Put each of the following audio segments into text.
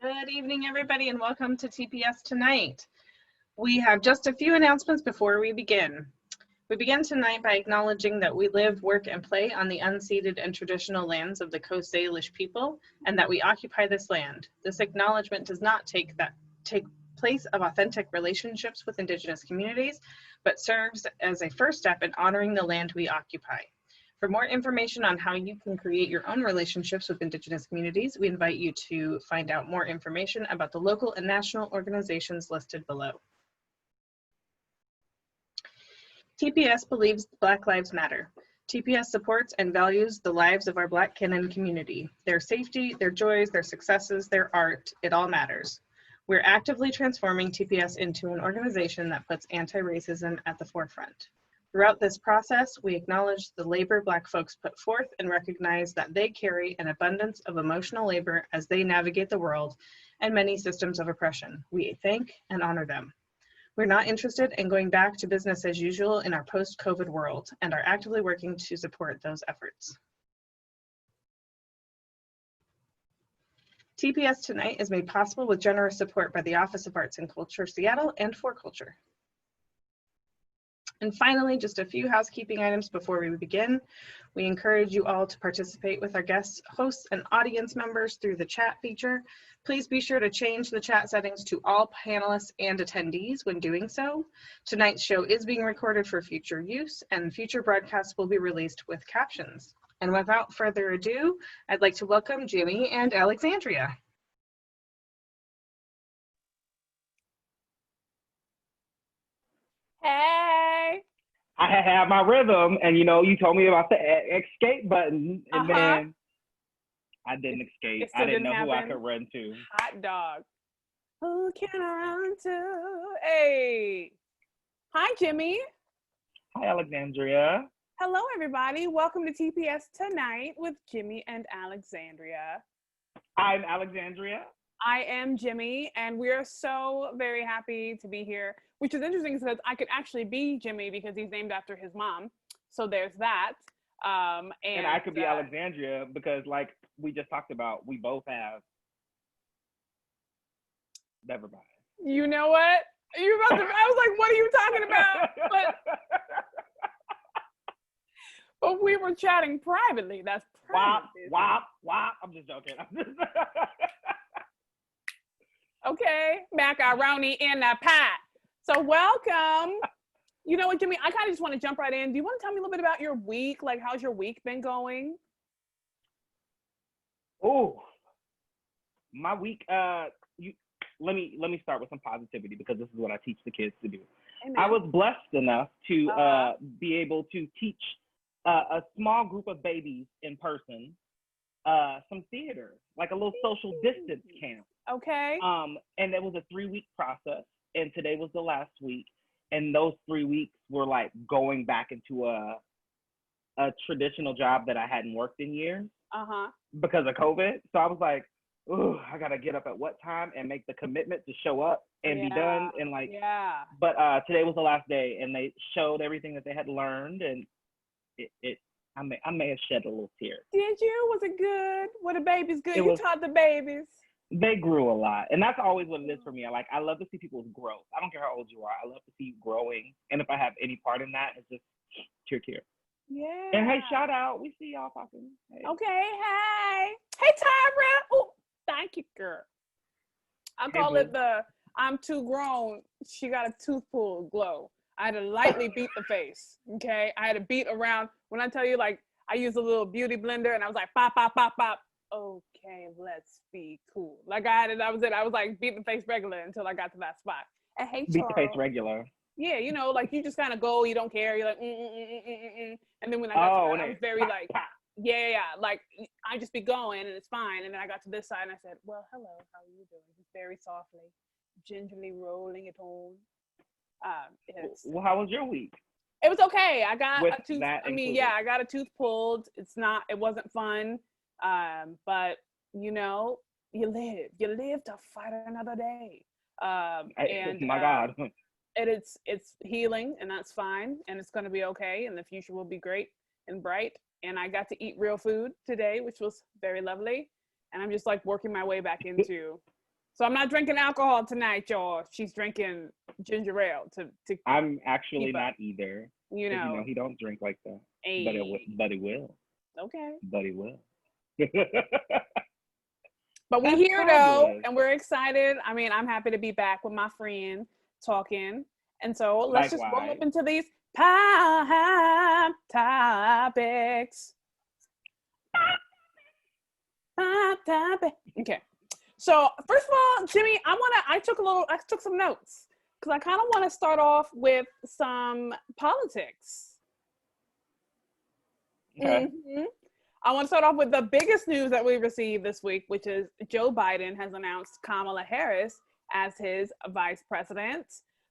Good evening, everybody, and welcome to TPS Tonight. We have just a few announcements before we begin. We begin tonight by acknowledging that we live, work, and play on the unceded and traditional lands of the Coast Salish people, and that we occupy this land. This acknowledgement does not take place of authentic relationships with Indigenous communities, but serves as a first step in honoring the land we occupy. For more information on how you can create your own relationships with Indigenous communities, we invite you to find out more information about the local and national organizations listed below. TPS believes Black Lives Matter. TPS supports and values the lives of our Black kin and community. Their safety, their joys, their successes, their art, it all matters. We're actively transforming TPS into an organization that puts anti-racism at the forefront. Throughout this process, we acknowledge the labor Black folks put forth and recognize that they carry an abundance of emotional labor as they navigate the world and many systems of oppression. We thank and honor them. We're not interested in going back to business as usual in our post-COVID world and are actively working to support those efforts. TPS Tonight is made possible with generous support by the Office of Arts and Culture Seattle and For Culture. And finally, just a few housekeeping items before we begin. We encourage you all to participate with our guests, hosts, and audience members through the chat feature. Please be sure to change the chat settings to all panelists and attendees when doing so. Tonight's show is being recorded for future use, and future broadcasts will be released with captions. And without further ado, I'd like to welcome Jimmy and Alexandria. Hey. I had my rhythm, and you told me about the escape button, and then I didn't escape. I didn't know who I could run to. Hot dog. Who can I run to? Hey. Hi, Jimmy. Hi, Alexandria. Hello, everybody. Welcome to TPS Tonight with Jimmy and Alexandria. I'm Alexandria. I am Jimmy, and we are so very happy to be here, which is interesting because I could actually be Jimmy because he's named after his mom. So there's that. And I could be Alexandria because, like we just talked about, we both have. Never mind. You know what? I was like, what are you talking about? But we were chatting privately. That's private. Wop. I'm just joking. Okay, macaroni in the pot. So welcome. You know what, Jimmy? I kind of just want to jump right in. Do you want to tell me a little bit about your week? Like, how's your week been going? Oh, my week. Let me start with some positivity because this is what I teach the kids to do. Amen. I was blessed enough to be able to teach a small group of babies in person some theater, like a little social distance camp. Okay. And it was a 3-week process, and today was the last week. And those 3 weeks were like going back into a traditional job that I hadn't worked in years because of COVID. So I was like, oh, I gotta get up at what time and make the commitment to show up and be done. And like, but today was the last day, and they showed everything that they had learned, and I may have shed a little tear. Did you? Was it good? Were the babies good? You taught the babies. They grew a lot, and that's always what it is for me. I love to see people's growth. I don't care how old you are. I love to see you growing, and if I have any part in that, it's just tear. Yeah. And hey, shout out. We see y'all popping. Hey. Okay. Hey, Tyra. Oh, thank you, girl. I call it the I'm too grown. She got a tooth pulled glow. I had to lightly beat the face. Okay. I had to beat around. When I tell you, like, I used a little beauty blender, and I was like, pop. Okay, let's be cool. Like I was like beat the face regular until I got to that spot. And hey, beat the face regular. Yeah, like you just kind of go, you don't care. You're like, and then when I got to that, I was very like, yeah, like I just be going and it's fine. And then I got to this side and I said, well, hello, how are you doing? Just very softly, gingerly rolling it on. Well, how was your week? It was okay. I got With a tooth. I got a tooth pulled. It wasn't fun. But you live to fight another day. And my God. It's healing, and that's fine, and it's going to be okay, and the future will be great and bright. And I got to eat real food today, which was very lovely. And I'm just like working my way back into So I'm not drinking alcohol tonight, y'all. She's drinking ginger ale to I'm actually not either. You know, he don't drink like that. Hey. But he will. Okay. But he will. But we're here though, and we're excited. I mean, I'm happy to be back with my friend talking. And so let's just roll up into these pop topics. Pop topic. Okay. So first of all, Jimmy, I took some notes because I kind of want to start off with some politics. Okay. Mm-hmm. I want to start off with the biggest news that we received this week, which is Joe Biden has announced Kamala Harris as his vice president.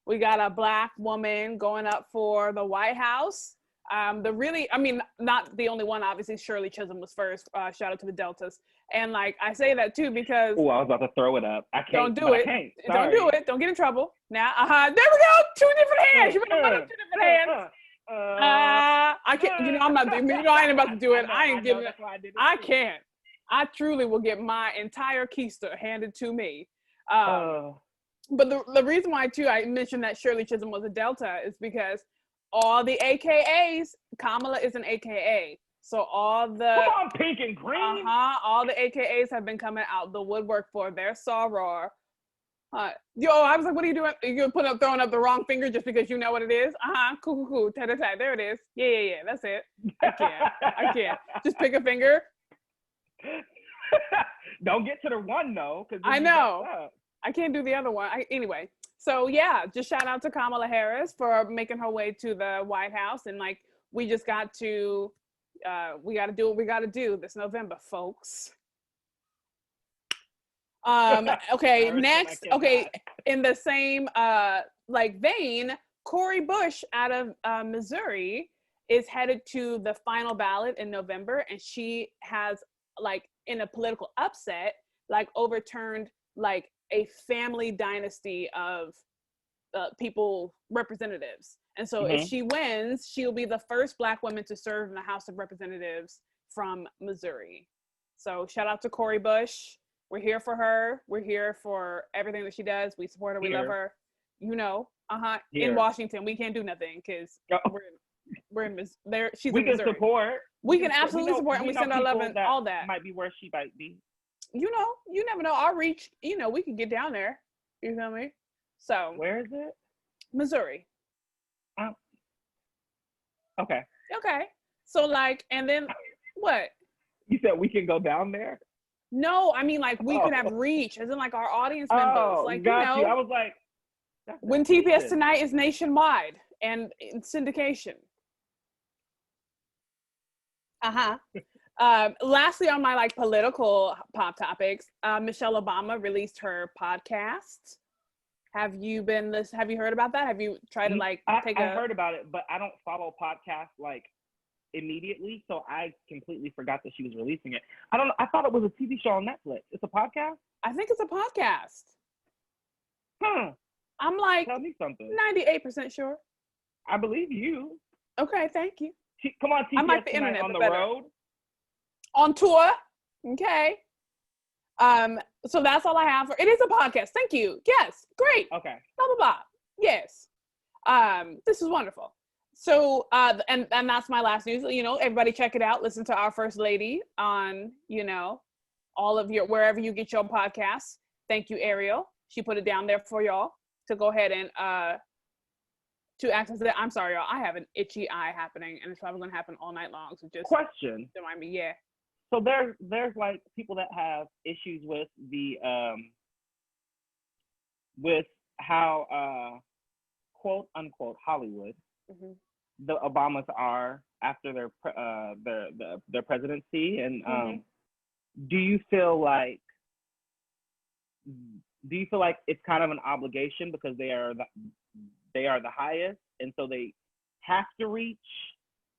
We got a Black woman going up for the White House. Not the only one, obviously. Shirley Chisholm was first. Shout out to the Deltas. And like I say that too because I was about to throw it up. I can't. Don't do it. Don't do it. Don't get in trouble. Now, there we go. 2 different hands. You better put up 2 different hands. I can't. I'm not. I ain't about to do it. I ain't giving it. I can't. I truly will get my entire keister handed to me. But the reason why too I mentioned that Shirley Chisholm was a Delta is because all the AKAs, Kamala is an AKA. So all the come on, pink and green. All the AKAs have been coming out the woodwork for their soror. I was like, what are you doing? You're throwing up the wrong finger just because you know what it is? Cool. Ta-ta-ta. There it is. Yeah. That's it. I can't. Just pick a finger. Don't get to the one though. I know. I can't do the other one. Anyway. So yeah, just shout out to Kamala Harris for making her way to the White House. And like, we just got to, we got to do what we got to do this November, folks. Okay, next. Okay, in the same vein, Cori Bush out of Missouri is headed to the final ballot in November, and she has in a political upset overturned a family dynasty of people representatives. And so if she wins, she'll be the first Black woman to serve in the House of Representatives from Missouri. So shout out to Cori Bush. We're here for her. We're here for everything that she does. We support her. We love her. In Washington, we can't do nothing because we're in there. She's in Missouri. We can support. We can absolutely support, and we send our love and all that. Might be where she might be. You never know. Our reach. We can get down there. You feel me? So where is it? Missouri. Okay. So and then what? You said we can go down there? No, I mean we could have reach, as in our audience members. Got you. I was like, when TPS Tonight is nationwide and in syndication. Lastly, on my political pop topics, Michelle Obama released her podcast. Have you heard about that? Have you tried to I heard about it, but I don't follow podcasts immediately, so I completely forgot that she was releasing it. I thought it was a TV show on Netflix. It's a podcast? I think it's a podcast. I'm tell me something. 98% sure. I believe you. Okay, thank you. Come on, TPS I like the internet on the road. On tour. Okay. So that's all I have for it. Is a podcast. Thank you. Yes. Great. Okay. Blah blah blah. Yes. This is wonderful. So and that's my last news. Everybody check it out. Listen to our First Lady on, all of your wherever you get your podcasts. Thank you, Ariel. She put it down there for y'all to go ahead and to access it. I'm sorry, y'all. I have an itchy eye happening, and it's probably gonna happen all night long. So just question. Remind me, yeah. So there's people that have issues with the with how quote unquote Hollywood the Obamas are after their presidency, and do you feel like it's kind of an obligation because they are the highest, and so they have to reach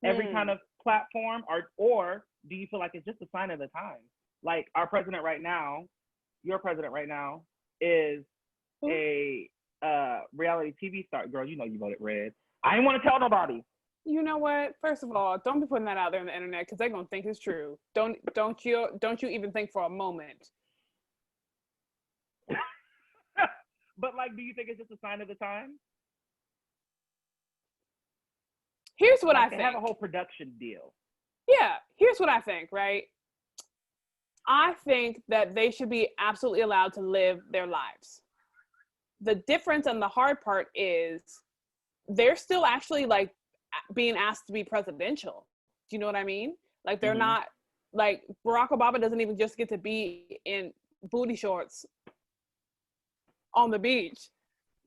every kind of platform, or do you feel like it's just a sign of the time? Like our president right now, your president right now is a reality TV star. Girl, you voted red. I didn't want to tell nobody. You know what? First of all, don't be putting that out there on the internet because they're gonna think it's true. Don't you even think for a moment. But like, do you think it's just a sign of the time? Here's what like I think. They have a whole production deal. Yeah, here's what I think, right? I think that they should be absolutely allowed to live their lives. The difference and the hard part is they're still actually like being asked to be presidential. Do you know what I mean? Like they're not, like Barack Obama doesn't even just get to be in booty shorts on the beach.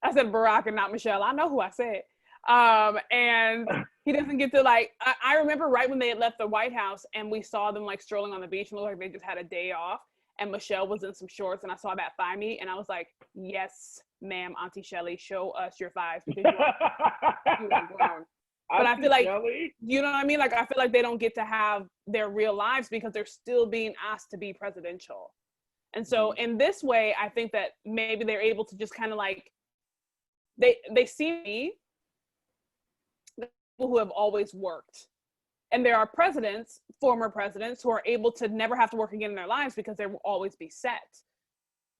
I said Barack and not Michelle. I know who I said. And he doesn't get to like, I remember right when they had left the White House and we saw them like strolling on the beach and looked like they just had a day off. And Michelle was in some shorts and I saw that thigh meat and I was like, yes, ma'am, Auntie Shelly, show us your thighs because you are grown. But I feel like, you know what I mean? Like, I feel like they don't get to have their real lives because they're still being asked to be presidential. And so in this way, I think that maybe they're able to just kind of like, they see me, people who have always worked. And there are presidents, former presidents, who are able to never have to work again in their lives because they will always be set.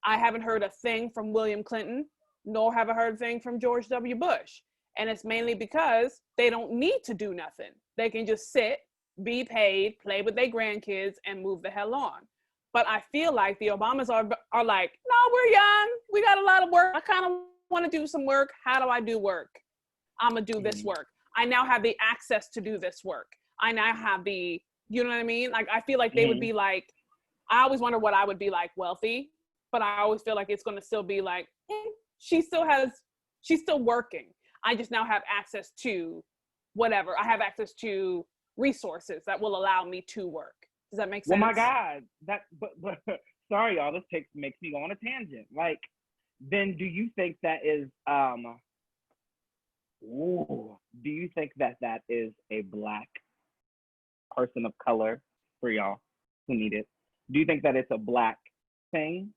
I haven't heard a thing from William Clinton, nor have I heard a thing from George W. Bush. And it's mainly because they don't need to do nothing. They can just sit, be paid, play with their grandkids, and move the hell on. But I feel like the Obamas are like, no, we're young. We got a lot of work. I kind of want to do some work. How do I do work? I'm going to do this work. I now have the access to do this work. I now have the, you know what I mean? Like, I feel like they would be like, I always wonder what I would be like wealthy, but I always feel like it's going to still be like, she's still working. I just now have access to whatever. I have access to resources that will allow me to work. Does that make sense? Well, my God, but sorry, y'all, this makes me go on a tangent. Like, then do you think that is, do you think that is a Black person of color, for y'all who need it? Do you think that it's a Black thing?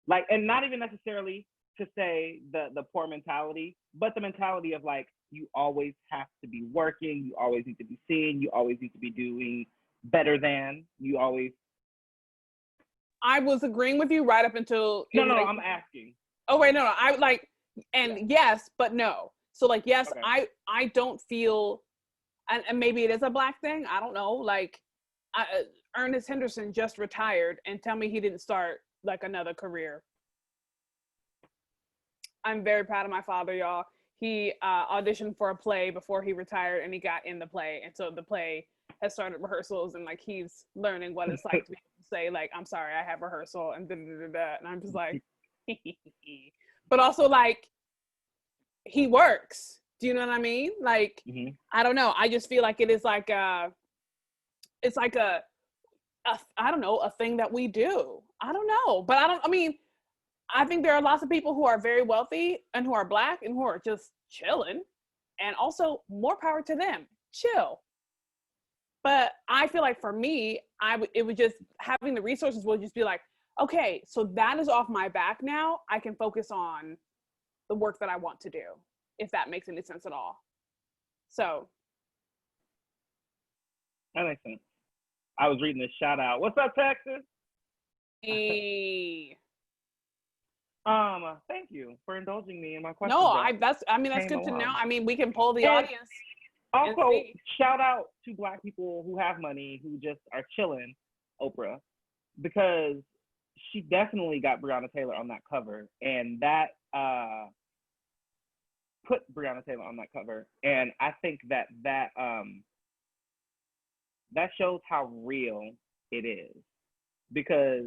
Like, and not even necessarily to say the poor mentality, but the mentality of like, you always have to be working, you always need to be seen, you always need to be doing better than, you always. I was agreeing with you right up until. No, like, I'm asking. Oh, wait, no, I like, and yes, but no. So like, yes, okay. I don't feel, and maybe it is a Black thing, I don't know, like, Ernest Henderson just retired and tell me he didn't start like another career. I'm very proud of my father, y'all. He auditioned for a play before he retired and he got in the play. And so the play has started rehearsals and like he's learning what it's like to be able to say like, I'm sorry, I have rehearsal and da-da-da-da. And I'm just like, but also like, he works. Do you know what I mean? Like, I don't know. I just feel like it is like it's like a I don't know, a thing that we do. I don't know. But I think there are lots of people who are very wealthy and who are Black and who are just chilling, and also more power to them. Chill. But I feel like for me, it would just, having the resources will just be like, okay, so that is off my back now. I can focus on the work that I want to do, if that makes any sense at all. So. That makes sense. I was reading this shout out. What's up, Texas? Hey. Thank you for indulging me in my question. No, that's good to know. I mean, we can poll the audience. Also, shout out to Black people who have money, who just are chilling, Oprah, because she definitely got Breonna Taylor on that cover, and that put Breonna Taylor on that cover. And I think that shows how real it is, because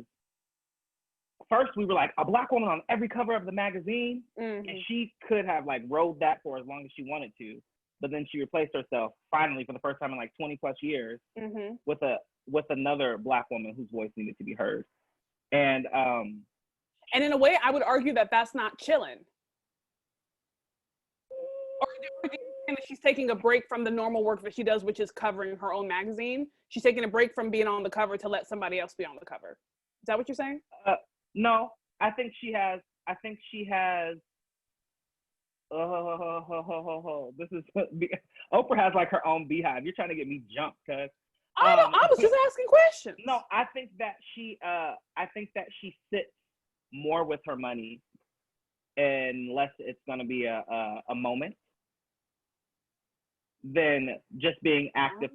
first we were like, a Black woman on every cover of the magazine, and she could have like rode that for as long as she wanted to, but then she replaced herself finally for the first time in like 20 plus years with another Black woman whose voice needed to be heard. And in a way, I would argue that that's not chilling. Or she's taking a break from the normal work that she does, which is covering her own magazine. She's taking a break from being on the cover to let somebody else be on the cover. Is that what you're saying? No, I think she has. This is Oprah has like her own beehive. You're trying to get me jumped, cuz. I was just asking questions. No, I think that she sits more with her money, unless it's going to be a moment, than just being active,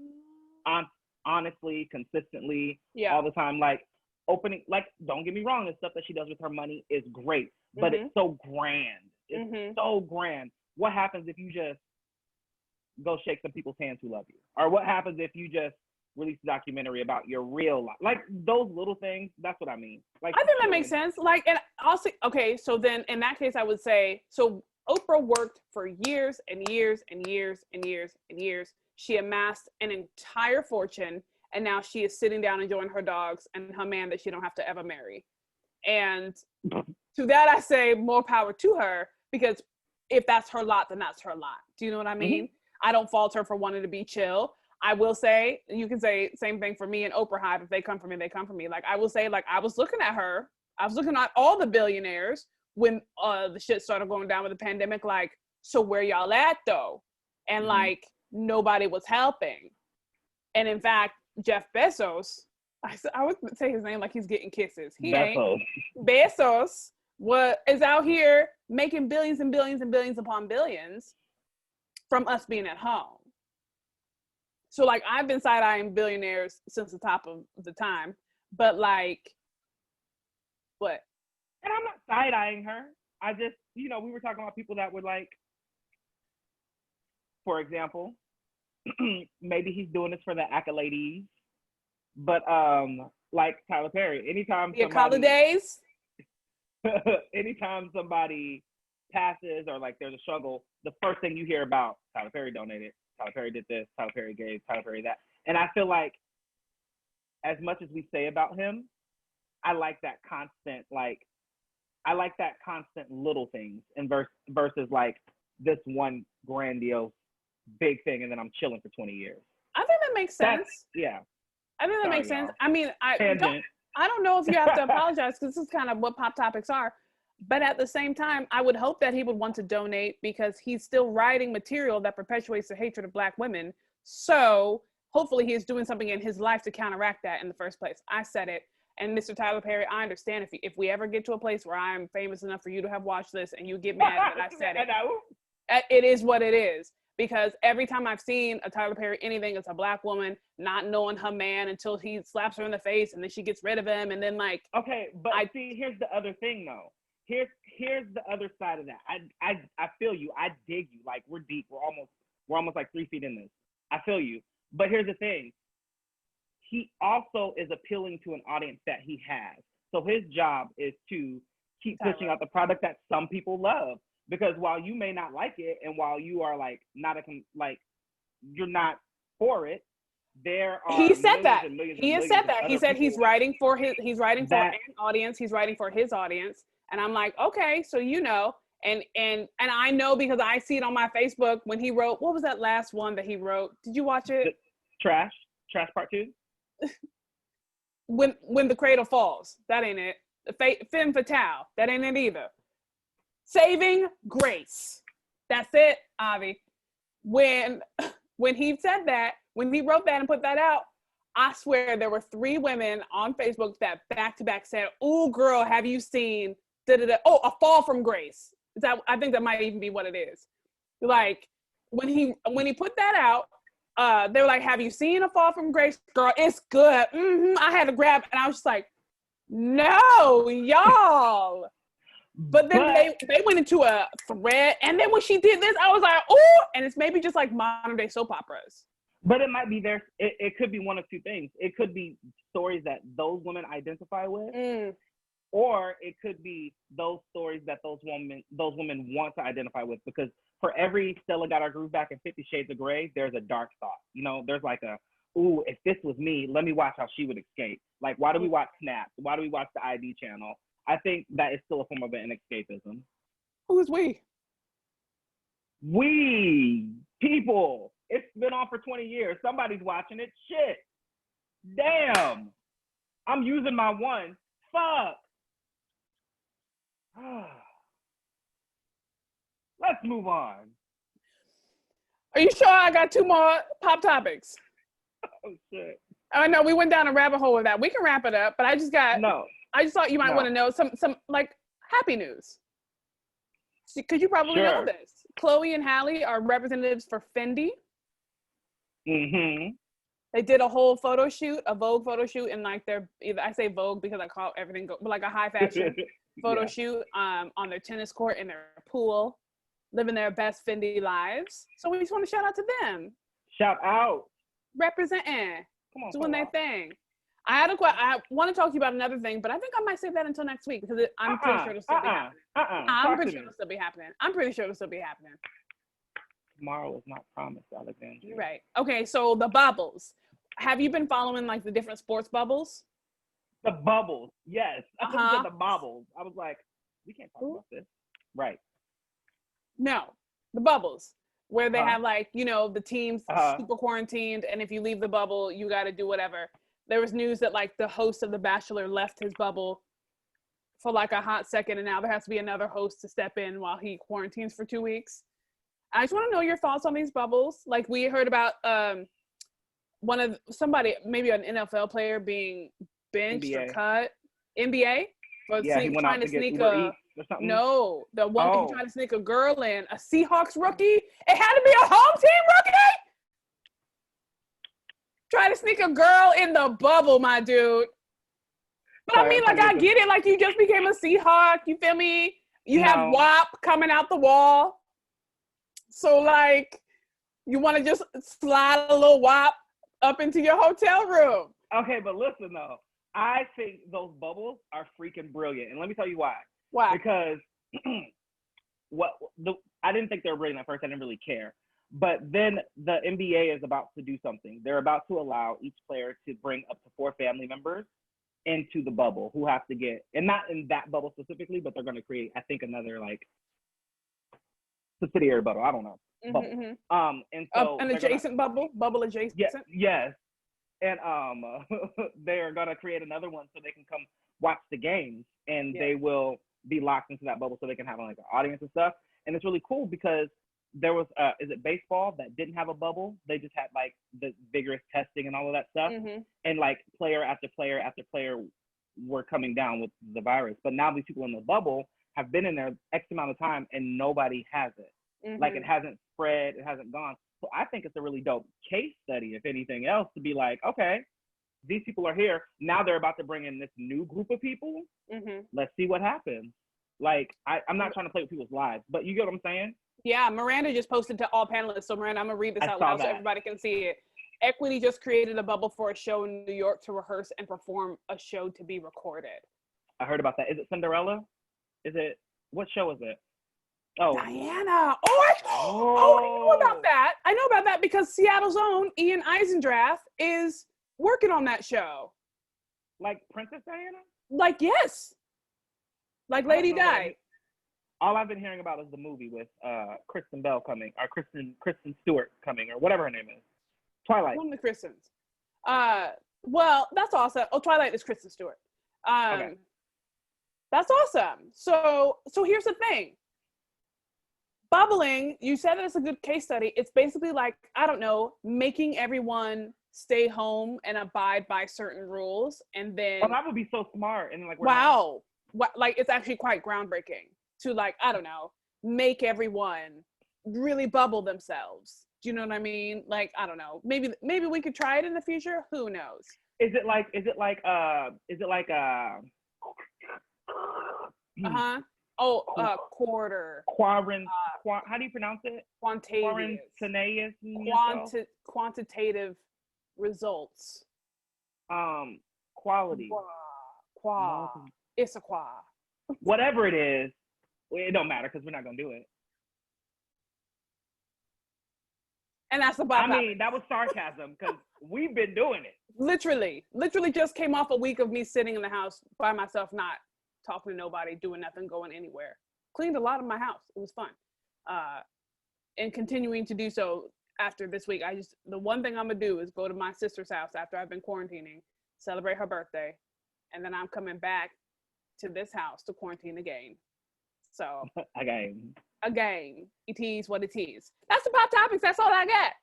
honestly, consistently, all the time. Like opening, like, don't get me wrong, the stuff that she does with her money is great, but it's so grand. It's so grand. What happens if you just go shake some people's hands who love you? Or what happens if you just release a documentary about your real life? Like those little things, that's what I mean. Like, I think that makes sense. Like, and also, okay, so then in that case, I would say, so Oprah worked for years and years and years and years and years. She amassed an entire fortune, and now she is sitting down enjoying her dogs and her man that she don't have to ever marry. And to that, I say more power to her, because if that's her lot, then that's her lot. Do you know what I mean? I don't fault her for wanting to be chill. I will say, you can say same thing for me and Oprah Hive. If they come for me, they come for me. Like, I will say, like, I was looking at her. I was looking at all the billionaires when the shit started going down with the pandemic. Like, so where y'all at though? And like, nobody was helping. And in fact, Jeff Bezos, I would say his name like he's getting kisses. He Bezos. ain't. Bezos is out here making billions and billions and billions upon billions from us being at home. So like, I've been side-eyeing billionaires since the top of the time, but like, what? And I'm not side-eyeing her. I just, we were talking about people that were like, for example, maybe he's doing this for the accolades, but like Tyler Perry, anytime somebody passes or like there's a struggle, the first thing you hear about, Tyler Perry donated, Tyler Perry did this, Tyler Perry gave, Tyler Perry that. And I feel like as much as we say about him, I like that constant, little things and versus like this one grandiose big thing and then I'm chilling for 20 years. I think that makes sense. I think that makes sense. I mean, I don't know if you have to apologize, because this is kind of what pop topics are. But at the same time, I would hope that he would want to donate, because he's still writing material that perpetuates the hatred of Black women. So hopefully he is doing something in his life to counteract that in the first place. I said it. And Mr. Tyler Perry, I understand if we ever get to a place where I'm famous enough for you to have watched this and you get mad that I said it. It is what it is. Because every time I've seen a Tyler Perry anything, it's a Black woman not knowing her man until he slaps her in the face and then she gets rid of him. And then like, okay, but see, here's the other thing though. Here's the other side of that. I feel you. I dig you. Like, we're deep. We're almost like 3 feet in this. I feel you. But here's the thing. He also is appealing to an audience that he has. So his job is to keep pushing out the product that some people love. Because while you may not like it, and while you are like you're not for it, there are he said that. He has said that. He said he's writing for an audience. He's writing for his audience. And I'm like, okay, so and I know because I see it on my Facebook when he wrote, what was that last one that he wrote? Did you watch it? Trash Part 2? when the cradle falls. That ain't it. Femme fatale. That ain't it either. Saving Grace. That's it, Avi. When he said that, when he wrote that and put that out, I swear there were 3 women on Facebook that back to back said, "Oh, girl, have you seen da-da-da? Oh, A Fall from Grace." I think that might even be what it is. Like, when he put that out, they were like, "Have you seen A Fall from Grace? Girl, it's good." I had to grab, and I was just like, "No, y'all." But then they went into a thread, and then when she did this, I was like, "Oh!" And it's maybe just like modern day soap operas. But it might be it could be one of two things. It could be stories that those women identify with, or it could be those stories that those women want to identify with. Because for every Stella got her groove back in 50 Shades of Grey, there's a dark thought. There's like ooh, if this was me, let me watch how she would escape. Like, why do we watch Snaps? Why do we watch the ID channel? I think that is still a form of an escapism. Who is we? We people. It's been on for 20 years. Somebody's watching it. Shit. Damn. I'm using my one. Fuck. Let's move on. Are you sure I got 2 more pop topics? Oh, shit. I know we went down a rabbit hole with that. We can wrap it up, but I just got... No. I just thought you might want to know some like happy news. Because you probably know this. Chloe and Halle are representatives for Fendi. Mm-hmm. They did a whole photo shoot, a Vogue photo shoot, and like I say Vogue because I call everything but like a high fashion photo shoot on their tennis court in their pool, living their best Fendi lives. So we just want to shout out to them. Shout out. Representing. Doing their thing. I want to talk to you about another thing, but I think I might save that until next week because I'm pretty sure it'll still be happening. I'm pretty sure it'll still be happening. Tomorrow is not promised, Alexandria. You're right. Okay, so the bubbles. Have you been following like the different sports bubbles? The bubbles, yes. I said the bubbles. I was like, we can't talk about this. Right. No, the bubbles. Where they have like, the teams super quarantined, and if you leave the bubble, you got to do whatever. There was news that like the host of The Bachelor left his bubble for like a hot second, and now there has to be another host to step in while he quarantines for 2 weeks. I just want to know your thoughts on these bubbles. Like we heard about maybe an NFL player being benched NBA. or cut. NBA? For trying to sneak No, the one who tried to sneak a girl in, a Seahawks rookie. It had to be a home team rookie. Try to sneak a girl in the bubble, my dude. But I mean, like, I get it. Like, you just became a Seahawk. You feel me? You have WAP coming out the wall. So, like, you want to just slide a little WAP up into your hotel room. Okay, but listen, though. I think those bubbles are freaking brilliant. And let me tell you why. Why? Because I didn't think they were brilliant at first. I didn't really care. But then the NBA is about to do something. They're about to allow each player to bring up to 4 family members into the bubble who have to get, and not in that bubble specifically, but they're going to create, I think, another like subsidiary bubble. I don't know. Bubble. And so an adjacent bubble adjacent. Yes. And they're going to create another one so they can come watch the games, and they will be locked into that bubble so they can have like an audience and stuff. And it's really cool because there was is it baseball that didn't have a bubble? They just had like the vigorous testing and all of that stuff, and like player after player after player were coming down with the virus. But now these people in the bubble have been in there X amount of time and nobody has it. Like it hasn't spread, it hasn't gone. So I think it's a really dope case study, if anything else, to be like, okay, these people are here. Now they're about to bring in this new group of people. Let's see what happens. Like, I'm not trying to play with people's lives, but you get what I'm saying? Yeah, Miranda just posted to all panelists. So Miranda, I'm gonna read this out loud so everybody can see it. Equity just created a bubble for a show in New York to rehearse and perform a show to be recorded. I heard about that. Is it Cinderella? What show is it? Oh, Diana. I know about that. I know about that because Seattle's own Ian Eisendrath is working on that show. Like Princess Diana? Like, yes. Like Lady Di. All I've been hearing about is the movie with Kristen Bell coming, or Kristen Stewart coming, or whatever her name is. Twilight. One of the Kristens. Well, that's awesome. Oh, Twilight is Kristen Stewart. Okay. That's awesome. So here's the thing. Bubbling, you said that it's a good case study. It's basically like, I don't know, making everyone stay home and abide by certain rules, and then. Oh, that would be so smart. And like, wow. Like, it's actually quite groundbreaking to, like, I don't know, make everyone really bubble themselves. Do you know what I mean? Like, I don't know. Maybe we could try it in the future. Who knows? Is it like quarter. How do you pronounce it? Quantitative results. Quality. It's a qua. Whatever it is, it don't matter because we're not gonna do it. And that's about. I mean, that was sarcasm because we've been doing it. Literally just came off a week of me sitting in the house by myself, not talking to nobody, doing nothing, going anywhere. Cleaned a lot of my house. It was fun. And continuing to do so after this week. The one thing I'm gonna do is go to my sister's house after I've been quarantining, celebrate her birthday, and then I'm coming back to this house to quarantine again. So again. It is what it is. That's the pop topics. That's all I got.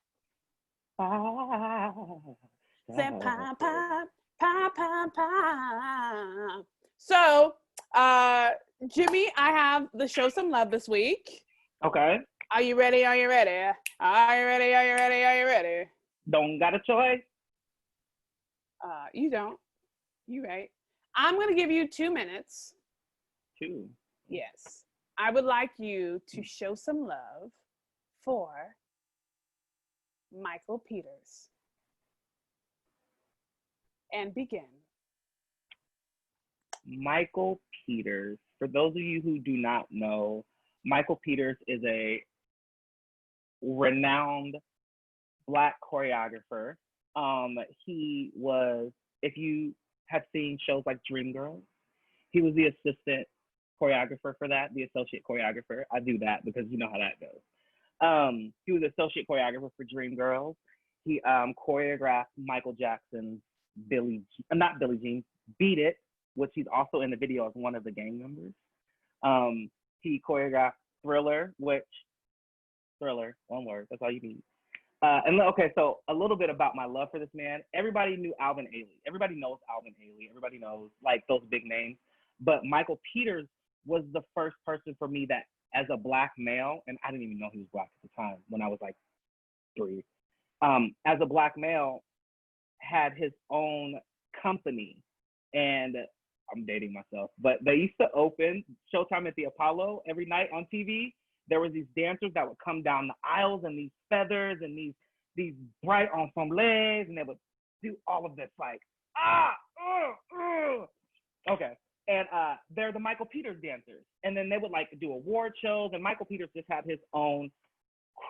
So, Jimmy, I have the show some love this week. Okay. Are you ready? Are you ready? Are you ready? Are you ready? Are you ready? Don't got a choice. You don't. You right. I'm going to give you 2 minutes. 2. Yes. I would like you to show some love for Michael Peters. And begin. Michael Peters. For those of you who do not know, Michael Peters is a renowned Black choreographer. He was, if you have seen shows like Dreamgirls, he was the assistant choreographer for that, the associate choreographer. I do that because you know how that goes. He was associate choreographer for Dreamgirls. He choreographed Michael Jackson's not Billie Jean, Beat It, which he's also in the video as one of the gang members. He choreographed Thriller, one word, that's all you need. Okay, so a little bit about my love for this man. Everybody knew Alvin Ailey. Everybody knows Alvin Ailey. Everybody knows like those big names. But Michael Peters was the first person for me that, as a Black male, and I didn't even know he was Black at the time when I was like 3. As a Black male, had his own company, and I'm dating myself, but they used to open Showtime at the Apollo every night on TV. There was these dancers that would come down the aisles in these feathers and these bright ensembles, and they would do all of this like okay. And they're the Michael Peters dancers, and then they would like do award shows, and Michael Peters just had his own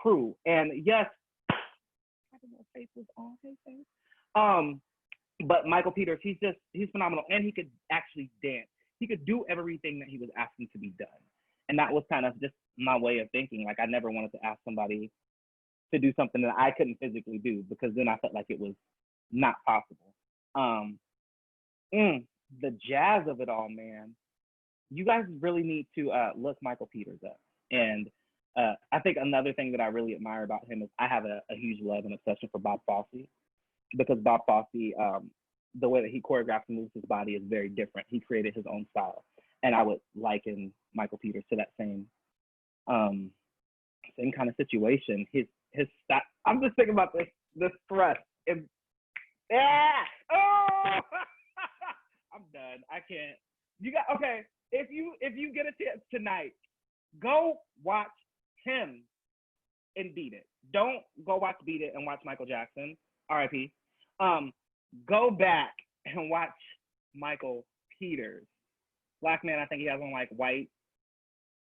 crew. And yes, I don't know if face was on his face. But Michael Peters, he's phenomenal, and he could actually dance. He could do everything that he was asking to be done. And that was kind of just my way of thinking. Like, I never wanted to ask somebody to do something that I couldn't physically do, because then I felt like it was not possible. The jazz of it all, man. You guys really need to look Michael Peters up. And I think another thing that I really admire about him is I have a huge love and obsession for Bob Fosse, because Bob Fosse, the way that he choreographs and moves his body is very different. He created his own style. And I would liken Michael Peters to that same kind of situation. His style. I'm just thinking about this thrust. And, I'm done. I can't. Okay. If you get a chance tonight, go watch him in Beat It. Don't go watch Beat It and watch Michael Jackson. R.I.P. Go back and watch Michael Peters. Black man, I think he has on like white.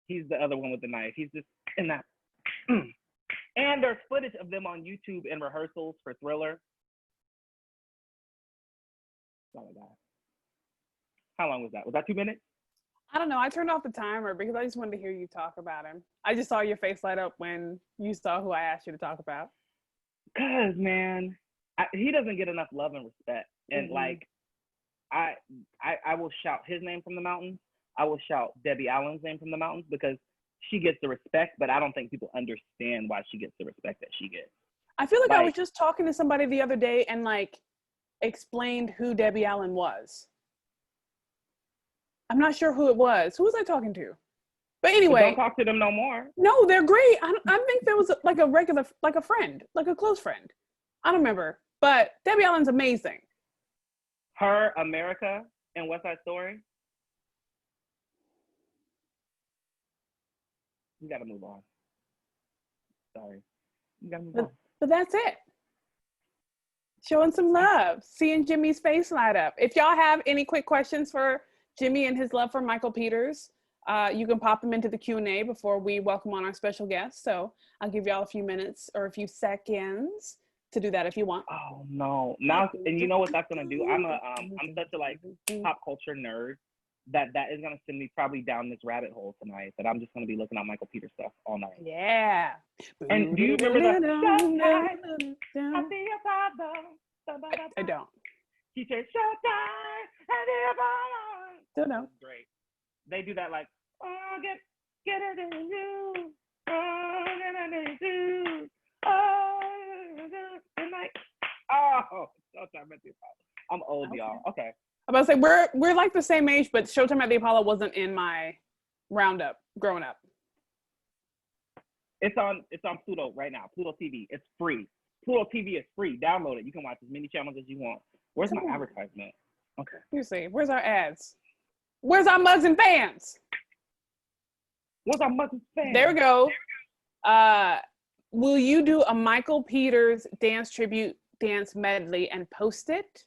He's the other one with the knife. He's just in that. And there's footage of them on YouTube in rehearsals for Thriller. Something like that. How long was that? Was that 2 minutes? I don't know. I turned off the timer because I just wanted to hear you talk about him. I just saw your face light up when you saw who I asked you to talk about. Cause man, he doesn't get enough love and respect. And like, I will shout his name from the mountains. I will shout Debbie Allen's name from the mountains, because she gets the respect, but I don't think people understand why she gets the respect that she gets. I feel like I was just talking to somebody the other day and like explained who Debbie Allen was. I'm not sure who it was. Who was I talking to? But anyway. Don't talk to them no more. No, they're great. I think there was like a regular, like a friend, like a close friend. I don't remember. But Debbie Allen's amazing. Her, America, and West Side Story. You gotta move on. Sorry. You gotta move on. But that's it. Showing some love. Seeing Jimmy's face light up. If y'all have any quick questions for Jimmy and his love for Michael Peters, you can pop them into the Q&A before we welcome on our special guest. So I'll give y'all a few minutes or a few seconds to do that if you want. Oh no. Now, and you know what that's gonna do? I'm such a like pop culture nerd that is gonna send me probably down this rabbit hole tonight, that I'm just gonna be looking at Michael Peters stuff all night. Yeah. And do you remember the I don't. He said showtime. Don't know. Great. They do that like, oh, get it in you. Oh, get it in you. Oh, and like, oh, showtime. I'm old, y'all. Okay. I'm about to say we're like the same age, but Showtime at the Apollo wasn't in my roundup growing up. It's on Pluto right now. Pluto TV. It's free. Pluto TV is free. Download it. You can watch as many channels as you want. Where's my advertisement? Okay. You see, where's our ads? Where's our mugs and fans? Where's our mugs and fans? There we go. Will you do a Michael Peters dance tribute dance medley and post it?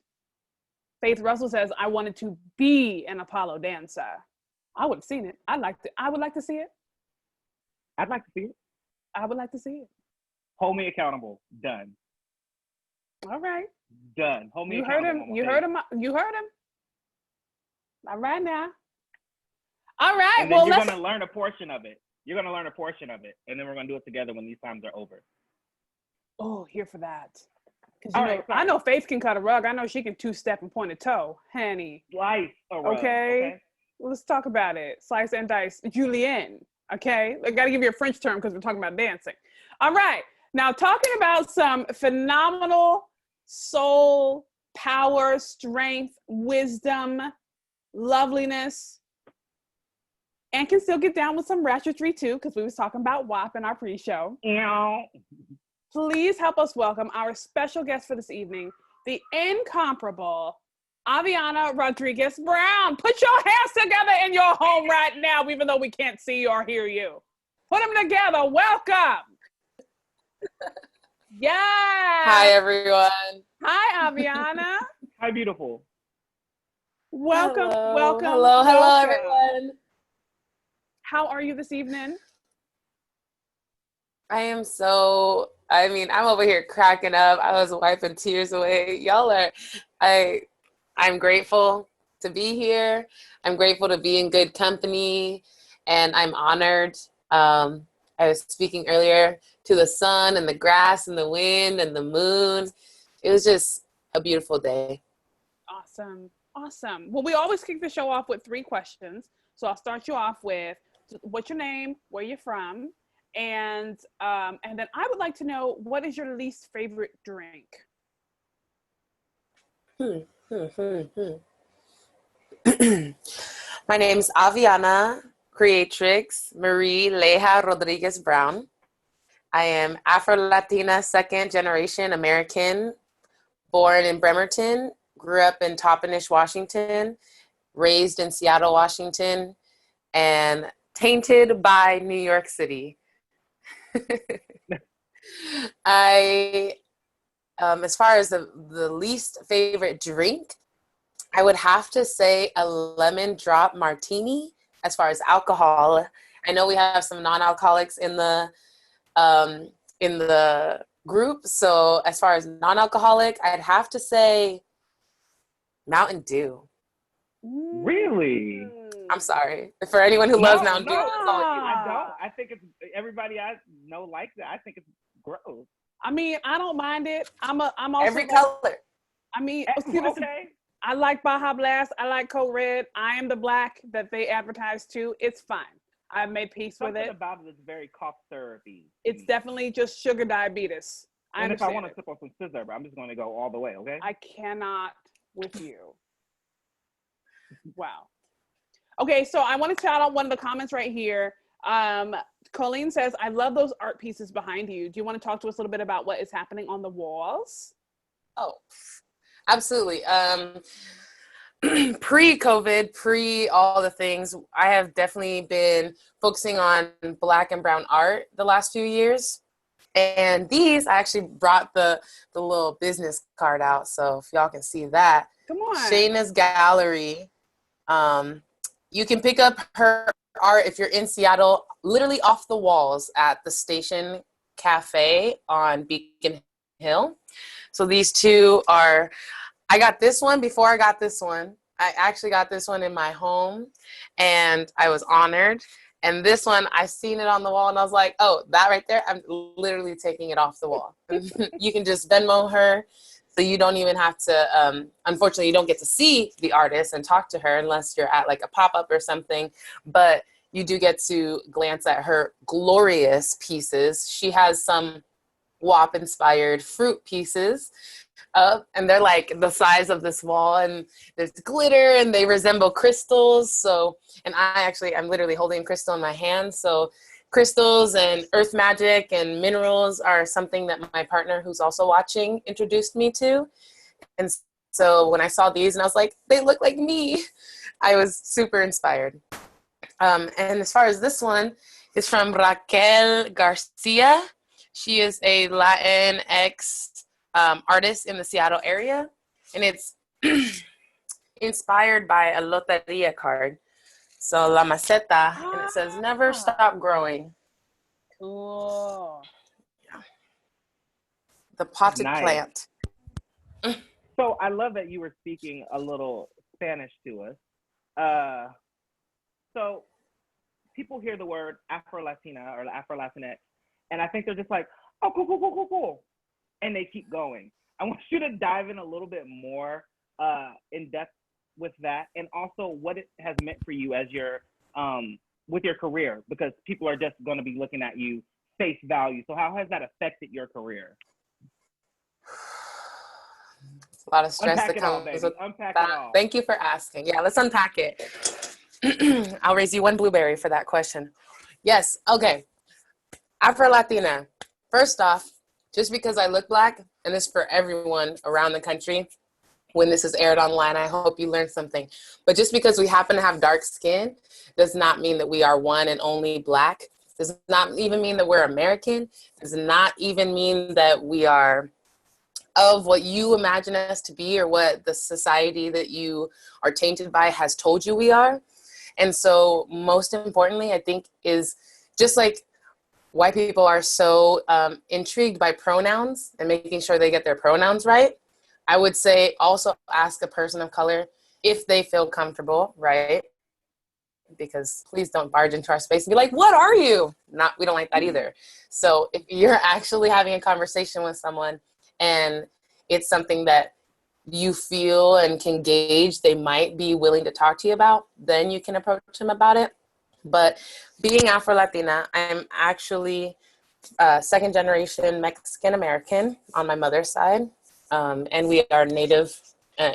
Faith Russell says, I wanted to be an Apollo dancer. I would have seen it. I would like to see it. I'd like to see it. I would like to see it. Hold me accountable. Done. All right. Done. Hold me You accountable. heard him. You heard him. You heard him. All right now. All right. And then you're going to learn a portion of it. You're going to learn a portion of it. And then we're going to do it together when these times are over. Oh, here for that. Because I know Faith can cut a rug. I know she can two-step and point a toe. Honey. Slice a rug. Okay. Well, let's talk about it. Slice and dice. Julienne. Okay. I got to give you a French term because we're talking about dancing. All right. Now, talking about some phenomenal soul, power, strength, wisdom, loveliness, and can still get down with some ratchetry too, because we was talking about WAP in our pre-show. Yeah. Please help us welcome our special guest for this evening, the incomparable Aviona Rodriguez Brown. Put your hands together in your home right now, even though we can't see you or hear you. Put them together. Welcome. Yeah. Hi, everyone. Hi, Aviona. Hi, beautiful. Welcome. Hello. Welcome. Hello, welcome. everyone. How are you this evening? I'm over here cracking up. I was wiping tears away. I'm grateful to be here. I'm grateful to be in good company, and I'm honored. I was speaking earlier to the sun and the grass and the wind and the moon. It was just a beautiful day. Awesome. Well, we always kick the show off with 3 questions. So I'll start you off with what's your name, where you're from, and then I would like to know, what is your least favorite drink? My name's Aviona Creatrix Marie Leja Rodriguez Brown. I am Afro-Latina, second generation American, born in Bremerton, grew up in Toppenish, Washington, raised in Seattle, Washington, and tainted by New York City. As far as the least favorite drink, I would have to say a lemon drop martini. As far as alcohol, I know we have some non-alcoholics in the group. So as far as non-alcoholic, I'd have to say Mountain Dew. Really? I'm sorry for anyone who loves Mountain Dew. I don't. I think it's everybody I know likes it. I think it's gross. I mean, I don't mind it. I'm also every color. I mean, okay. I like Baja Blast. I like Code Red. I am the black that they advertise to. It's fine. I've made peace with it. Something about it is very cough syrupy. It's definitely just sugar diabetes. And if I want to sip on some scissor, I'm just going to go all the way, okay? I cannot with you. Wow. Okay, so I want to shout out one of the comments right here. Colleen says, I love those art pieces behind you. Do you want to talk to us a little bit about what is happening on the walls? Oh, absolutely. Pre-COVID, pre all the things, I have definitely been focusing on Black and brown art the last few years. And these, I actually brought the little business card out. So if y'all can see that. Come on. Shayna's Gallery. You can pick up her art if you're in Seattle, literally off the walls at the Station Cafe on Beacon Hill. So these two are, I got this one before I got this one. I actually got this one in my home and I was honored. And this one, I seen it on the wall and I was like, oh, that right there, I'm literally taking it off the wall. You can just Venmo her. So you don't even have to, unfortunately, you don't get to see the artist and talk to her unless you're at like a pop-up or something. But you do get to glance at her glorious pieces. She has some WAP-inspired fruit pieces. up, and they're like the size of this wall, and there's glitter, and they resemble crystals. So, and I'm literally holding crystal in my hand. So crystals and earth magic and minerals are something that my partner, who's also watching, introduced me to. And so when I saw these and I was like, they look like me, I was super inspired. And as far as this one is from Raquel Garcia. She is a Latinx artist in the Seattle area, and it's inspired by a loteria card. So La Maceta, and it says, never stop growing. Cool. Yeah. The potted plant. So I love that you were speaking a little Spanish to us. So people hear the word Afro-Latina or Afro-Latinx, and I think they're just like, oh, cool, cool, cool, cool, cool. And they keep going. I want you to dive in a little bit more in depth with that, and also what it has meant for you as your, with your career, because people are just going to be looking at you face value. So how has that affected your career? It's a lot of stress Unpack that it all, comes baby. with Unpack that. it all. Thank you for asking. Yeah, let's unpack it. I'll raise you one blueberry for that question. Yes, okay. Afro-Latina. First off, just because I look black, and this is for everyone around the country, when this is aired online, I hope you learned something. But just because we happen to have dark skin does not mean that we are one and only black. Does not even mean that we're American. Does not even mean that we are of what you imagine us to be or what the society that you are tainted by has told you we are. And so most importantly, I think, is just like white people are so intrigued by pronouns and making sure they get their pronouns right. I would say also ask a person of color if they feel comfortable, right? Because please don't barge into our space and be like, what are you? We don't like that either. So if you're actually having a conversation with someone and it's something that you feel and can gauge they might be willing to talk to you about, then you can approach them about it. But being Afro-Latina, I'm actually second generation Mexican-American on my mother's side. And we are Native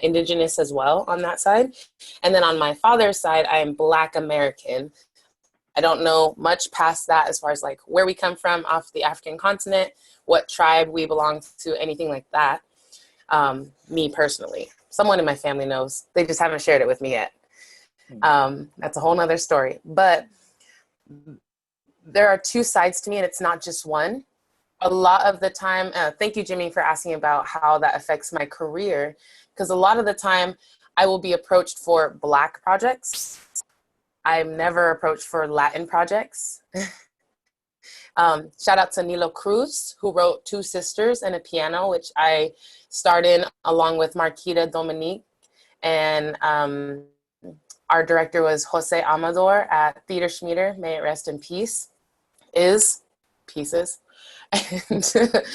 Indigenous as well on that side. And then on my father's side, I am Black American. I don't know much past that as far as like where we come from off the African continent, what tribe we belong to, anything like that. Me personally, someone in my family knows. They just haven't shared it with me yet. That's a whole nother story. But there are two sides to me, and it's not just one. A lot of the time, thank you, Jimmy, for asking about how that affects my career, because a lot of the time I will be approached for Black projects. I'm never approached for Latin projects. Shout out to Nilo Cruz, who wrote Two Sisters and a Piano, which I starred in along with Marquita Dominique. And our director was Jose Amador at Theater Schmieder, may it rest in peace, pieces. And sorry.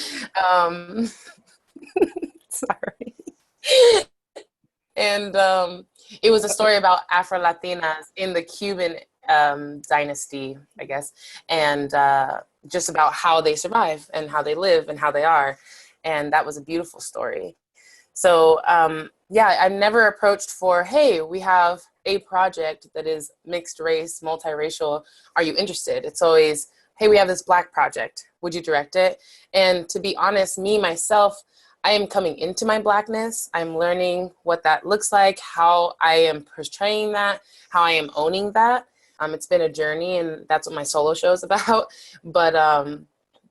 And it was a story about Afro-Latinas in the Cuban dynasty, I guess, and just about how they survive and how they live and how they are. And that was a beautiful story. So yeah, I'm never approached for, hey, we have a project that is mixed race, multiracial. Are you interested? It's always, hey, we have this Black project. Would you direct it? And to be honest, me, myself, I am coming into my Blackness. I'm learning what that looks like, how I am portraying that, how I am owning that. It's been a journey, and that's what my solo show is about. But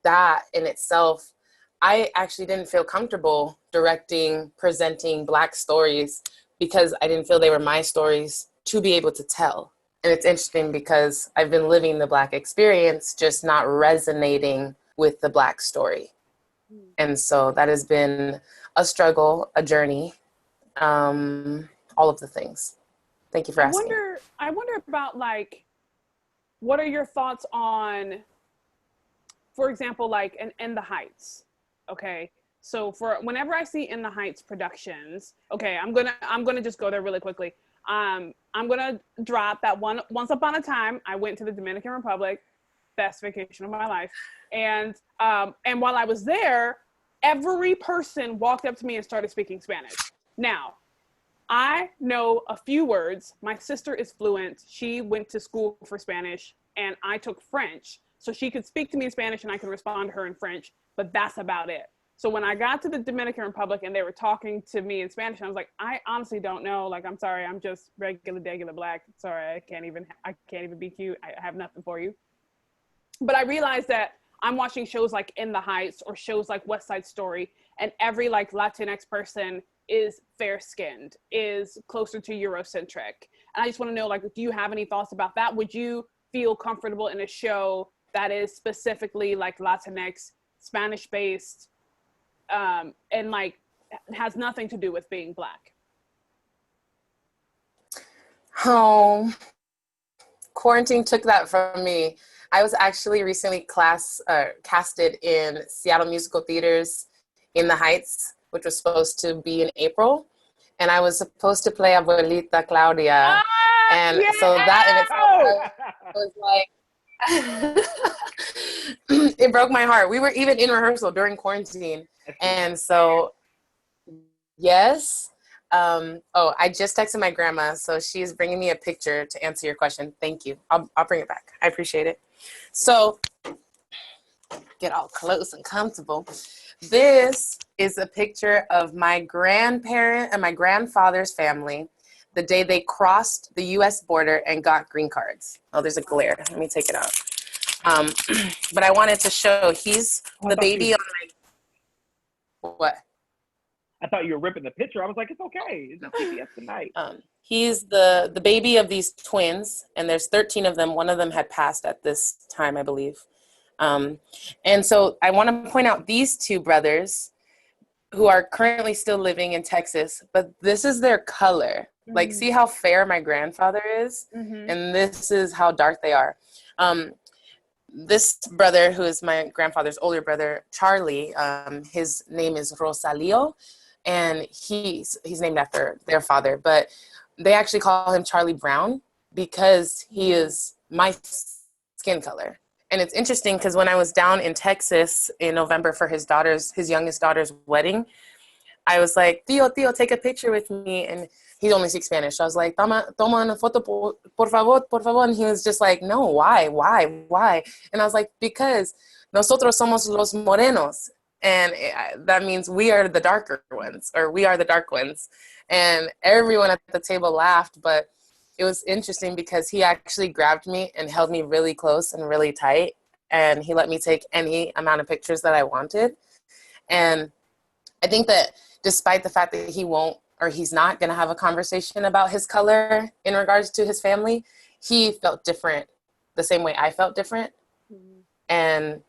that in itself, I actually didn't feel comfortable directing, presenting Black stories because I didn't feel they were my stories to be able to tell. And it's interesting because I've been living the Black experience, just not resonating with the Black story. And so that has been a struggle, a journey, all of the things. Thank you for asking. I wonder about, like, what are your thoughts on, for example, like In the Heights? Okay, so for whenever I see In the Heights productions, okay, I'm gonna just go there really quickly. I'm gonna drop that once upon a time I went to the Dominican Republic, best vacation of my life, and while I was there, every person walked up to me and started speaking Spanish. Now, I know a few words. My sister is fluent. She went to school for Spanish, and I took French. So she could speak to me in Spanish and I could respond to her in French, but that's about it. So when I got to the Dominican Republic and they were talking to me in Spanish, I was like, I honestly don't know. Like, I'm sorry, I'm just regular black. Sorry, I can't even be cute. I have nothing for you. But I realized that I'm watching shows like In the Heights or shows like West Side Story, and every like Latinx person is fair-skinned, is closer to Eurocentric. And I just want to know, like, do you have any thoughts about that? Would you feel comfortable in a show that is specifically like Latinx, Spanish-based, and like has nothing to do with being black? Oh, quarantine took that from me. I was actually recently casted in Seattle Musical Theater's In the Heights, which was supposed to be in April. And I was supposed to play Abuelita Claudia. And yeah! so that in itself was like, it broke my heart. We were even in rehearsal during quarantine. And so, yes. I just texted my grandma, so she's bringing me a picture to answer your question. Thank you. I'll bring it back. I appreciate it. So, get all close and comfortable. This is a picture of my grandparent and my grandfather's family the day they crossed the U.S. border and got green cards. Oh, there's a glare. Let me take it out. But I wanted to show he's the baby on my... What? I thought you were ripping the picture. I was like, it's okay. It's TPS tonight. He's the baby of these twins, and there's 13 of them. One of them had passed at this time, I believe. And so I want to point out these two brothers who are currently still living in Texas, but this is their color. Mm-hmm. Like, see how fair my grandfather is? Mm-hmm. And this is how dark they are. This brother, who is my grandfather's older brother, Charlie, his name is Rosalio, and he's named after their father, but they actually call him Charlie Brown because he is my skin color. And it's interesting because when I was down in Texas in November for his youngest daughter's wedding, I was like, Tío, take a picture with me. And he only speaks Spanish. So I was like, toma una foto, por favor. And he was just like, no, why? And I was like, because nosotros somos los morenos. And that means we are the darker ones, or we are the dark ones. And everyone at the table laughed, but it was interesting because he actually grabbed me and held me really close and really tight. And he let me take any amount of pictures that I wanted. And I think that despite the fact that he's not going to have a conversation about his color in regards to his family, he felt different the same way I felt different. Mm-hmm. And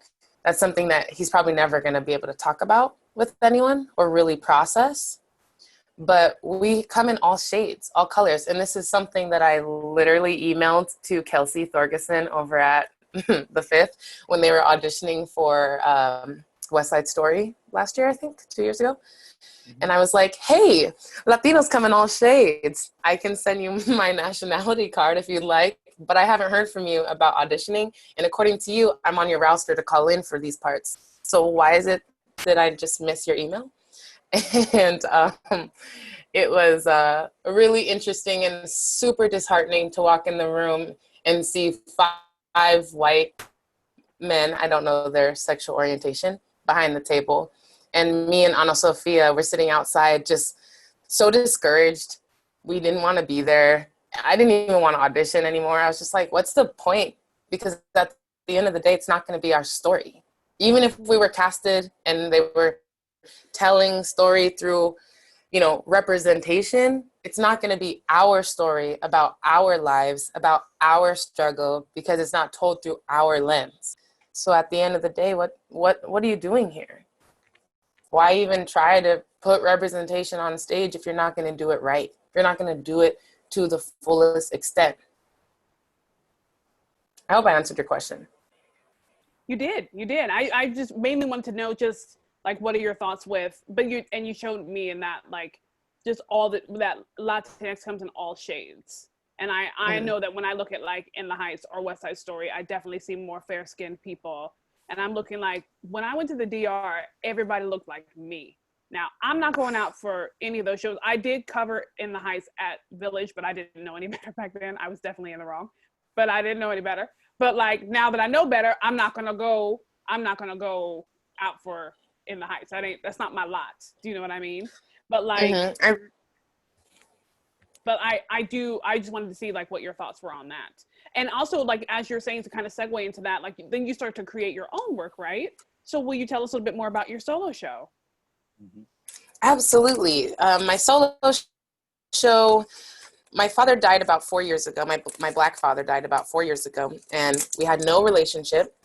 that's something that he's probably never going to be able to talk about with anyone or really process. But we come in all shades, all colors. And this is something that I literally emailed to Kelsey Thorgerson over at the Fifth when they were auditioning for West Side Story last year, I think, 2 years ago. And I was like, hey, Latinos come in all shades. I can send you my nationality card if you'd like, but I haven't heard from you about auditioning. And according to you, I'm on your roster to call in for these parts. So why is it that I just miss your email? And it was really interesting and super disheartening to walk in the room and see five white men, I don't know their sexual orientation, behind the table. And me and Ana Sofia were sitting outside just so discouraged. We didn't want to be there. I didn't even want to audition anymore. I was just like, what's the point? Because at the end of the day, it's not going to be our story. Even if we were casted and they were telling story through, representation, it's not going to be our story about our lives, about our struggle, because it's not told through our lens. So at the end of the day, what are you doing here? Why even try to put representation on stage if you're not going to do it right? If you're not going to do it to the fullest extent. I hope I answered your question. You did. I just mainly wanted to know just like, what are your thoughts but you showed me in that, like, just all that Latinx comes in all shades. And I know that when I look at like In the Heights or West Side Story, I definitely see more fair-skinned people and I'm looking like, when I went to the DR, everybody looked like me. Now, I'm not going out for any of those shows. I did cover In the Heights at Village, but I didn't know any better back then. I was definitely in the wrong, but I didn't know any better. But like, now that I know better, I'm not gonna go out for In the Heights. That's not my lot. Do you know what I mean? But like, but I just wanted to see like what your thoughts were on that. And also, like, as you're saying, to kind of segue into that, like, then you start to create your own work, right? So will you tell us a little bit more about your solo show? Absolutely. My solo show, my father died about 4 years ago. My Black father died about 4 years ago, and we had no relationship.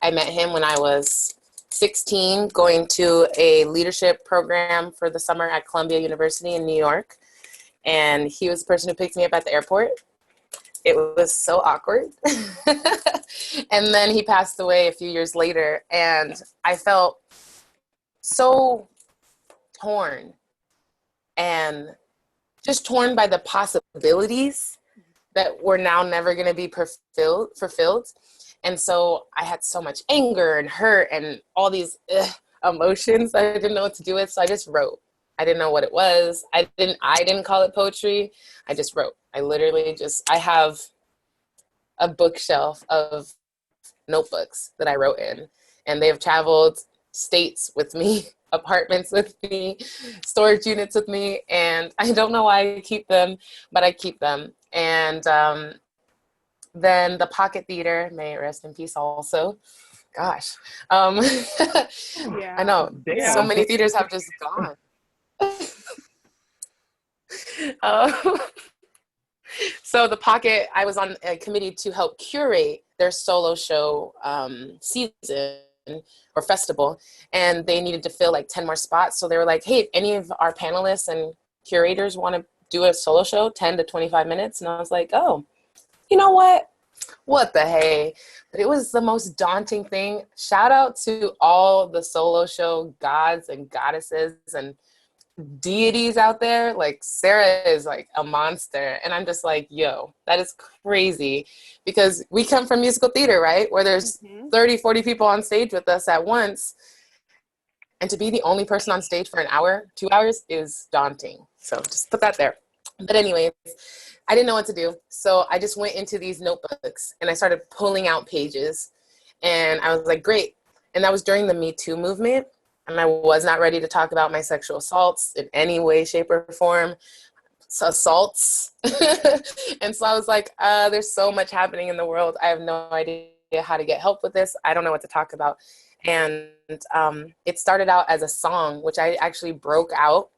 I met him when I was 16, going to a leadership program for the summer at Columbia University in New York. And he was the person who picked me up at the airport. It was so awkward. And then he passed away a few years later, and I felt so torn, and just torn by the possibilities that were now never going to be fulfilled. And so I had so much anger and hurt and all these emotions that I didn't know what to do with. So I just wrote. I didn't know what it was. I didn't call it poetry. I just wrote. I have a bookshelf of notebooks that I wrote in, and they have traveled states with me, apartments with me, storage units with me, and I don't know why I keep them, but I keep them. And then the Pocket Theater, may it rest in peace also. Gosh. Yeah. I know. Damn. So many theaters have just gone. So the Pocket, I was on a committee to help curate their solo show season or festival, and they needed to fill like 10 more spots. So they were like, hey, if any of our panelists and curators want to do a solo show, 10 to 25 minutes. And I was like, oh, you know what the hey? But it was the most daunting thing. Shout out to all the solo show gods and goddesses and deities out there. Like, Sarah is like a monster, and I'm just like, yo, that is crazy, because we come from musical theater, right, where there's 30-40 people on stage with us at once, and to be the only person on stage for an hour, 2 hours is daunting. So just put that there. But anyways, I didn't know what to do, so I just went into these notebooks and I started pulling out pages, and I was like, great. And that was during the Me Too movement. And I was not ready to talk about my sexual assaults in any way, shape, or form. Assaults. And so I was like, there's so much happening in the world. I have no idea how to get help with this. I don't know what to talk about. And it started out as a song, which I actually broke out.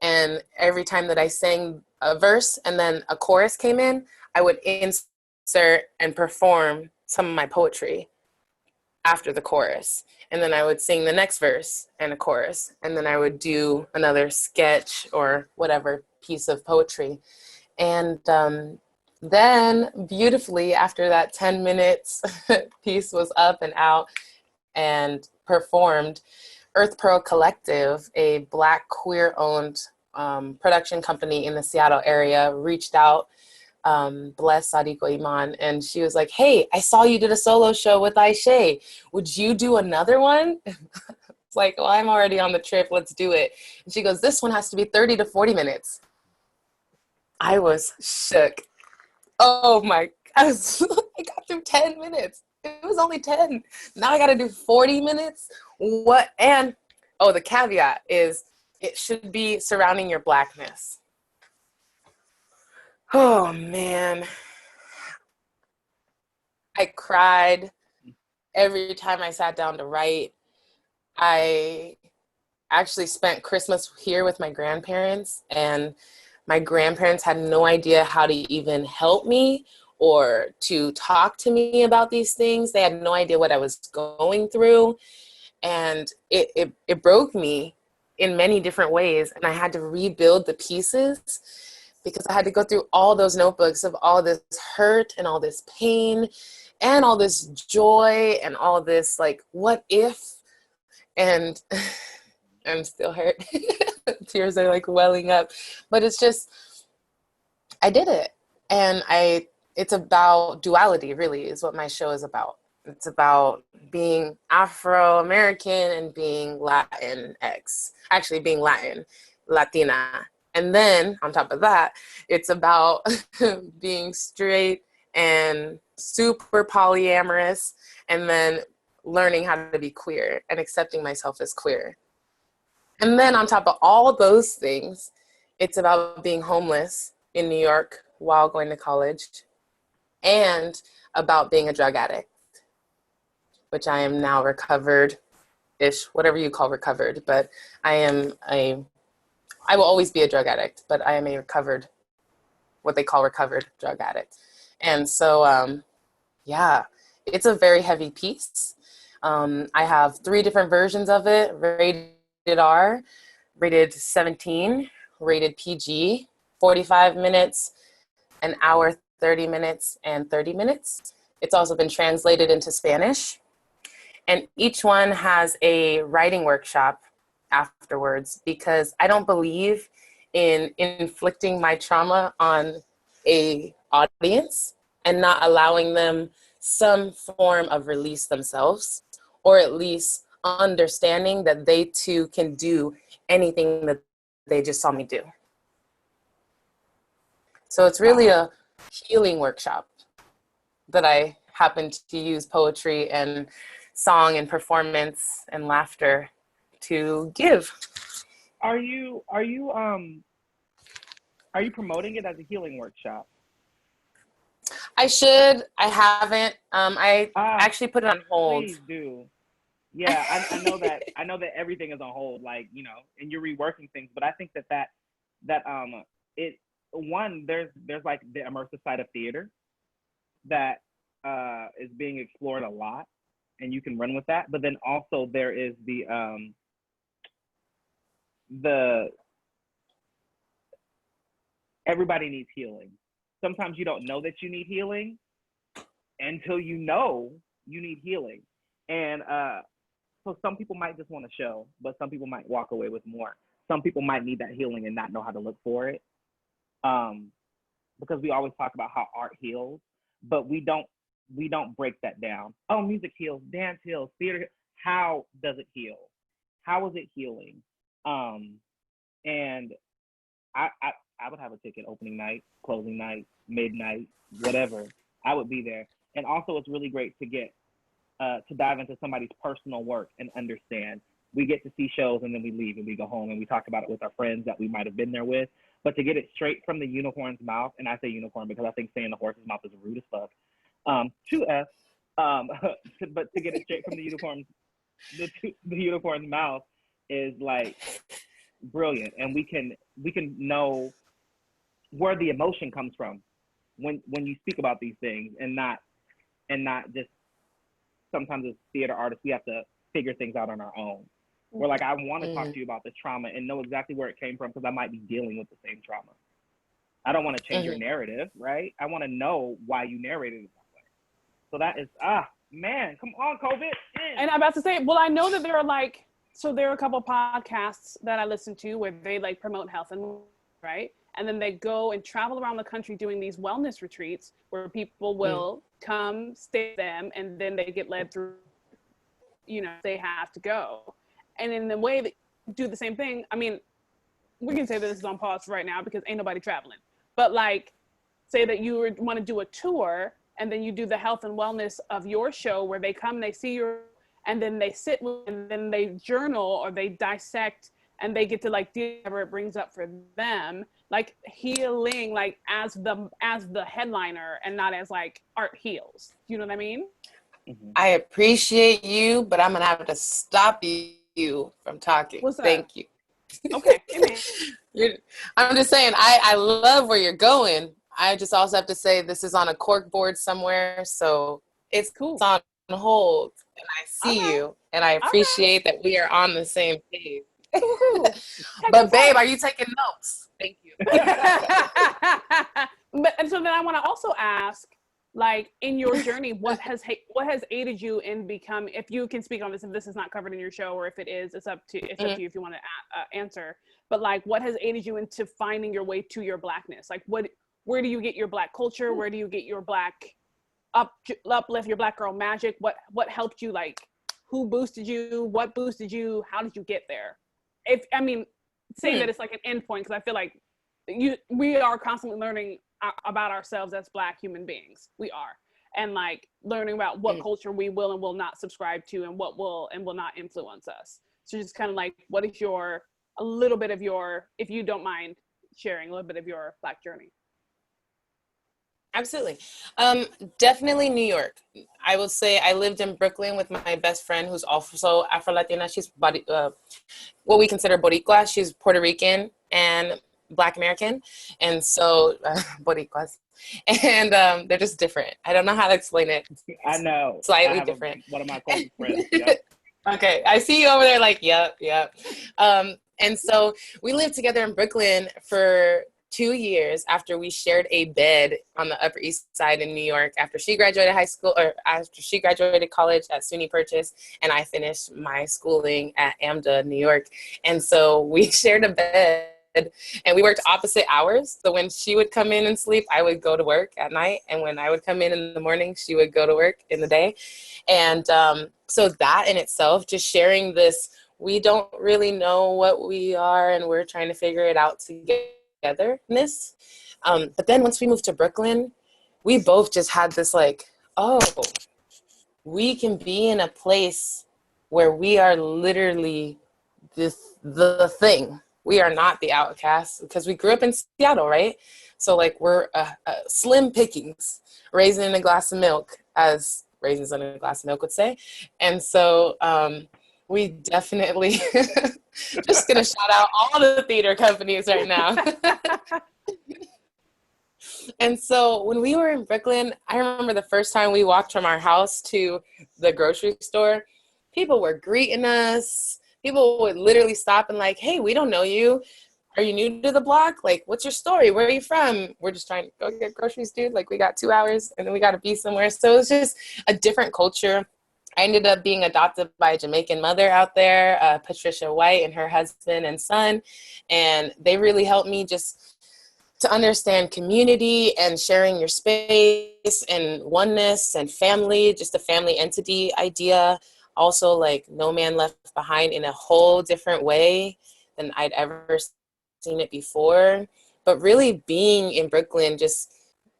And every time that I sang a verse and then a chorus came in, I would insert and perform some of my poetry after the chorus. And then I would sing the next verse and a chorus. And then I would do another sketch or whatever piece of poetry. And then beautifully, after that 10 minutes piece was up and out and performed, Earth Pearl Collective, a Black queer-owned production company in the Seattle area, reached out, bless Sadiko Iman, and she was like, hey, I saw you did a solo show with Aisha. Would you do another one? It's like, well, I'm already on the trip. Let's do it. And she goes, this one has to be 30 to 40 minutes. I was shook. Oh my, I got through 10 minutes. It was only 10. Now I got to do 40 minutes. What? And, oh, the caveat is it should be surrounding your Blackness. Oh, man. I cried every time I sat down to write. I actually spent Christmas here with my grandparents, and my grandparents had no idea how to even help me or to talk to me about these things. They had no idea what I was going through, and it broke me in many different ways, and I had to rebuild the pieces because I had to go through all those notebooks of all this hurt and all this pain and all this joy and all this, like, what if? And I'm still hurt. Tears are like welling up. But it's just, I did it. And it's about duality, really, is what my show is about. It's about being Afro-American and being Latinx, actually being Latina. And then on top of that, it's about being straight and super polyamorous, and then learning how to be queer and accepting myself as queer. And then on top of all those things, it's about being homeless in New York while going to college, and about being a drug addict, which I am now recovered-ish, whatever you call recovered, but I will always be a drug addict, but I am a what they call recovered drug addict. And so, yeah, it's a very heavy piece. I have 3 different versions of it: rated R, rated 17, rated PG, 45 minutes, an hour, 30 minutes, and 30 minutes. It's also been translated into Spanish. And each one has a writing workshop afterwards, because I don't believe in inflicting my trauma on a audience and not allowing them some form of release themselves, or at least understanding that they too can do anything that they just saw me do. So it's really a healing workshop that I happen to use poetry and song and performance and laughter to give. Are you promoting it as a healing workshop? I should. I haven't. I actually put it on hold. Please do. Yeah, I know that. I know that everything is on hold, like, you know, and you're reworking things. But I think that there's like the immersive side of theater that is being explored a lot, and you can run with that. But then also there is the everybody needs healing. Sometimes you don't know that you need healing until you know you need healing. And so some people might just want a show, but some people might walk away with more. Some people might need that healing and not know how to look for it. Because we always talk about how art heals, but we don't break that down. Oh, music heals, dance heals, theater. How does it heal? How is it healing? And I would have a ticket opening night, closing night, midnight, whatever. I would be there. And also, it's really great to get to dive into somebody's personal work and understand. We get to see shows and then we leave and we go home and we talk about it with our friends that we might have been there with. But to get it straight from the unicorn's mouth, and I say unicorn because I think saying the horse's mouth is rude as fuck. 2F. But to get it straight from the unicorn's mouth is like brilliant, and we can know where the emotion comes from when you speak about these things, and not just sometimes as theater artists we have to figure things out on our own. We're like, I want to talk to you about this trauma and know exactly where it came from, because I might be dealing with the same trauma. I don't want to change your narrative, right? I want to know why you narrated it that way. So that is, man, come on, COVID. And I'm about to say, well, I know that there are a couple podcasts that I listen to where they like promote health and, right? And then they go and travel around the country doing these wellness retreats where people will come, stay with them, and then they get led through, you know, they have to go. And in the way that you do the same thing, I mean, we can say that this is on pause right now because ain't nobody traveling. But like, say that you want to do a tour, and then you do the health and wellness of your show where they come, they see your, and then they sit with, and then they journal or they dissect, and they get to like do whatever it brings up for them, like healing, like as the headliner and not as like art heals. You know what I mean? I appreciate you, but I'm gonna have to stop you from talking. What's up? Thank you. Okay. I'm just saying, I love where you're going. I just also have to say this is on a cork board somewhere, so it's cool. It's on hold, and I see you, and I appreciate that we are on the same page. But babe, are you taking notes? Thank you. And so then I want to also ask, like, in your journey, what has aided you in become, if you can speak on this, if this is not covered in your show, or if it is, it's up to you if you want to answer. But like, what has aided you into finding your way to your Blackness? Like, where do you get your Black culture? Where do you get your Black uplift your Black girl magic? What helped you, like, who boosted you? What boosted you? How did you get there? Saying that it's like an endpoint, because I feel like we are constantly learning about ourselves as Black human beings. We are. And like learning about what culture we will and will not subscribe to, and what will and will not influence us. So just kind of like, what is a little bit of your, if you don't mind sharing a little bit of your Black journey? Absolutely. Definitely New York. I will say I lived in Brooklyn with my best friend, who's also Afro-Latina. She's what we consider Boricua. She's Puerto Rican and Black American. And so, Boricuas. And they're just different. I don't know how to explain it. I know. Slightly different. One of my closest friends. Yep. Okay. I see you over there like, yep. And so we lived together in Brooklyn for 2 years after we shared a bed on the Upper East Side in New York, after she graduated high school, or after she graduated college at SUNY Purchase, and I finished my schooling at AMDA, New York. And so we shared a bed, and we worked opposite hours. So when she would come in and sleep, I would go to work at night. And when I would come in the morning, she would go to work in the day. And so that in itself, just sharing this, we don't really know what we are, and we're trying to figure it out togetherness. But then once we moved to Brooklyn, we both just had this like, oh, we can be in a place where we are literally the thing. We are not the outcasts, because we grew up in Seattle, right? So like we're slim pickings, raisin in a glass of milk, as raisins in a glass of milk would say. And so we definitely just gonna shout out all the theater companies right now. And so when we were in Brooklyn, I remember the first time we walked from our house to the grocery store, people were greeting us. People would literally stop and like, hey, we don't know you. Are you new to the block? Like, what's your story? Where are you from? We're just trying to go get groceries, dude. Like, we got 2 hours and then we got to be somewhere. So it was just a different culture. I ended up being adopted by a Jamaican mother out there, Patricia White, and her husband and son. And they really helped me just to understand community and sharing your space and oneness and family, just a family entity idea. Also, like, no man left behind in a whole different way than I'd ever seen it before. But really being in Brooklyn, just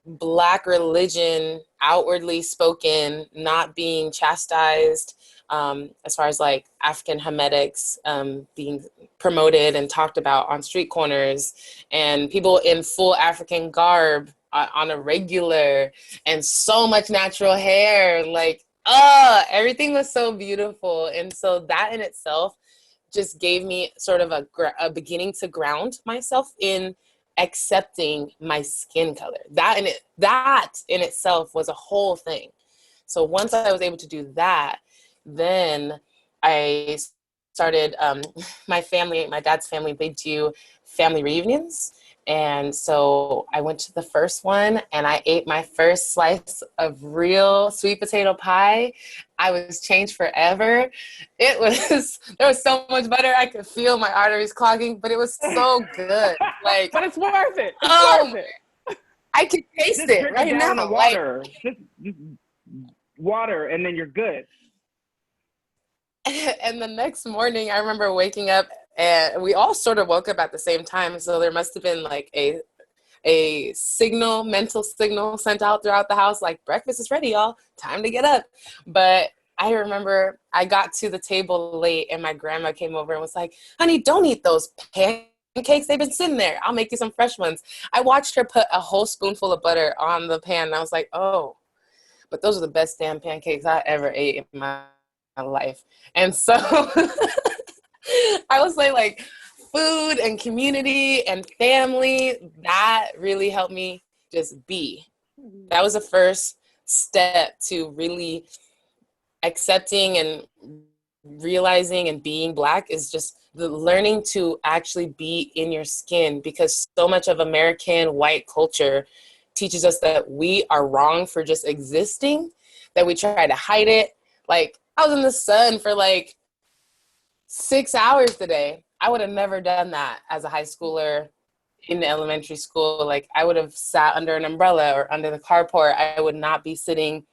Black religion outwardly spoken, not being chastised, as far as like African Hametics being promoted and talked about on street corners, and people in full African garb on a regular, and so much natural hair, like, everything was so beautiful. And so that in itself just gave me sort of a beginning to ground myself in accepting my skin color. That in itself was a whole thing. So once I was able to do that, then I started, my dad's family, they do family reunions. And so I went to the first one and I ate my first slice of real sweet potato pie. I was changed forever. There was so much butter. I could feel my arteries clogging, but it was so good. Like, but it's worth it. It's worth it. I can taste just it right now. Water. Like, just water, and then you're good. And the next morning, I remember waking up, and we all sort of woke up at the same time. So there must have been like a mental signal sent out throughout the house, like, breakfast is ready, y'all. Time to get up. But I remember I got to the table late, and my grandma came over and was like, honey, don't eat those pancakes. They've been sitting there. I'll make you some fresh ones. I watched her put a whole spoonful of butter on the pan, and I was like, oh, but those are the best damn pancakes I ever ate in my life. And so I would say, like, food and community and family, that really helped me just be. That was the first step to really accepting and realizing and being Black, is just the learning to actually be in your skin, because so much of American white culture teaches us that we are wrong for just existing, that we try to hide it. Like, I was in the sun for like 6 hours today. I would have never done that as a high schooler in elementary school, like I would have sat under an umbrella or under the carport. I would not be sitting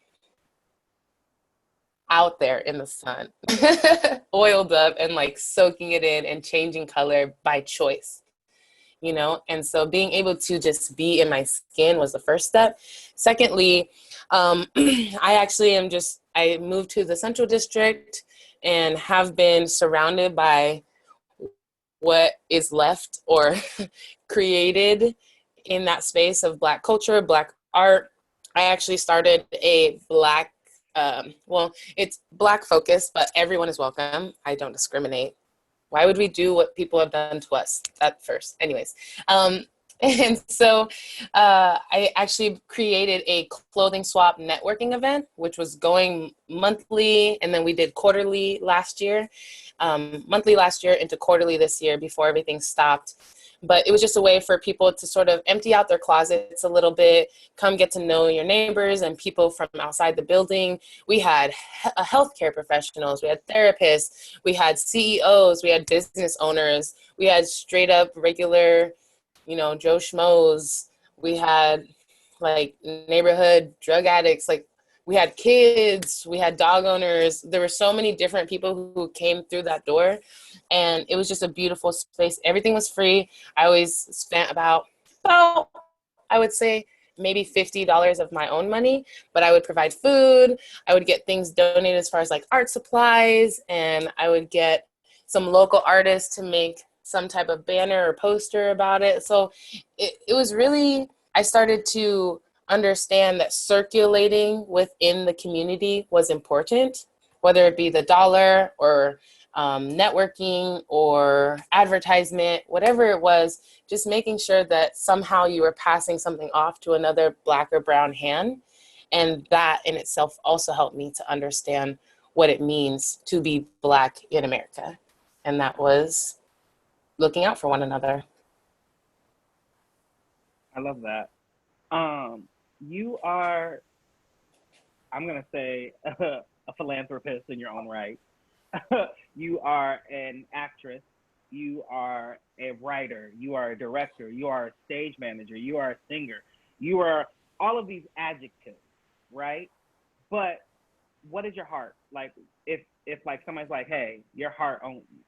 out there in the sun, oiled up and like soaking it in and changing color by choice, you know? And so being able to just be in my skin was the first step. Secondly, I moved to the Central District and have been surrounded by what is left or created in that space of Black culture, Black art. I actually started a Black, it's Black focused, but everyone is welcome. I don't discriminate. Why would we do what people have done to us at first? Anyways, and so I actually created a clothing swap networking event, which was going monthly, and then we did quarterly last year, monthly last year into quarterly this year before everything stopped. But it was just a way for people to sort of empty out their closets a little bit, come get to know your neighbors and people from outside the building. We had healthcare professionals, we had therapists, we had CEOs, we had business owners, we had straight up regular, you know, Joe Schmoes. We had like neighborhood drug addicts, like we had kids, we had dog owners. There were so many different people who came through that door. And it was just a beautiful space. Everything was free. I always spent about, I would say maybe $50 of my own money, but I would provide food. I would get things donated as far as like art supplies, and I would get some local artists to make some type of banner or poster about it. So it was really, I started to understand that circulating within the community was important, whether it be the dollar or networking or advertisement, whatever it was, just making sure that somehow you were passing something off to another Black or brown hand. And that in itself also helped me to understand what it means to be Black in America. And that was looking out for one another. I love that. You are, I'm going to say, a philanthropist in your own right. You are an actress, you are a writer, you are a director, you are a stage manager, you are a singer, you are all of these adjectives, right? But what is your heart? Like if like somebody's like, hey, your heart,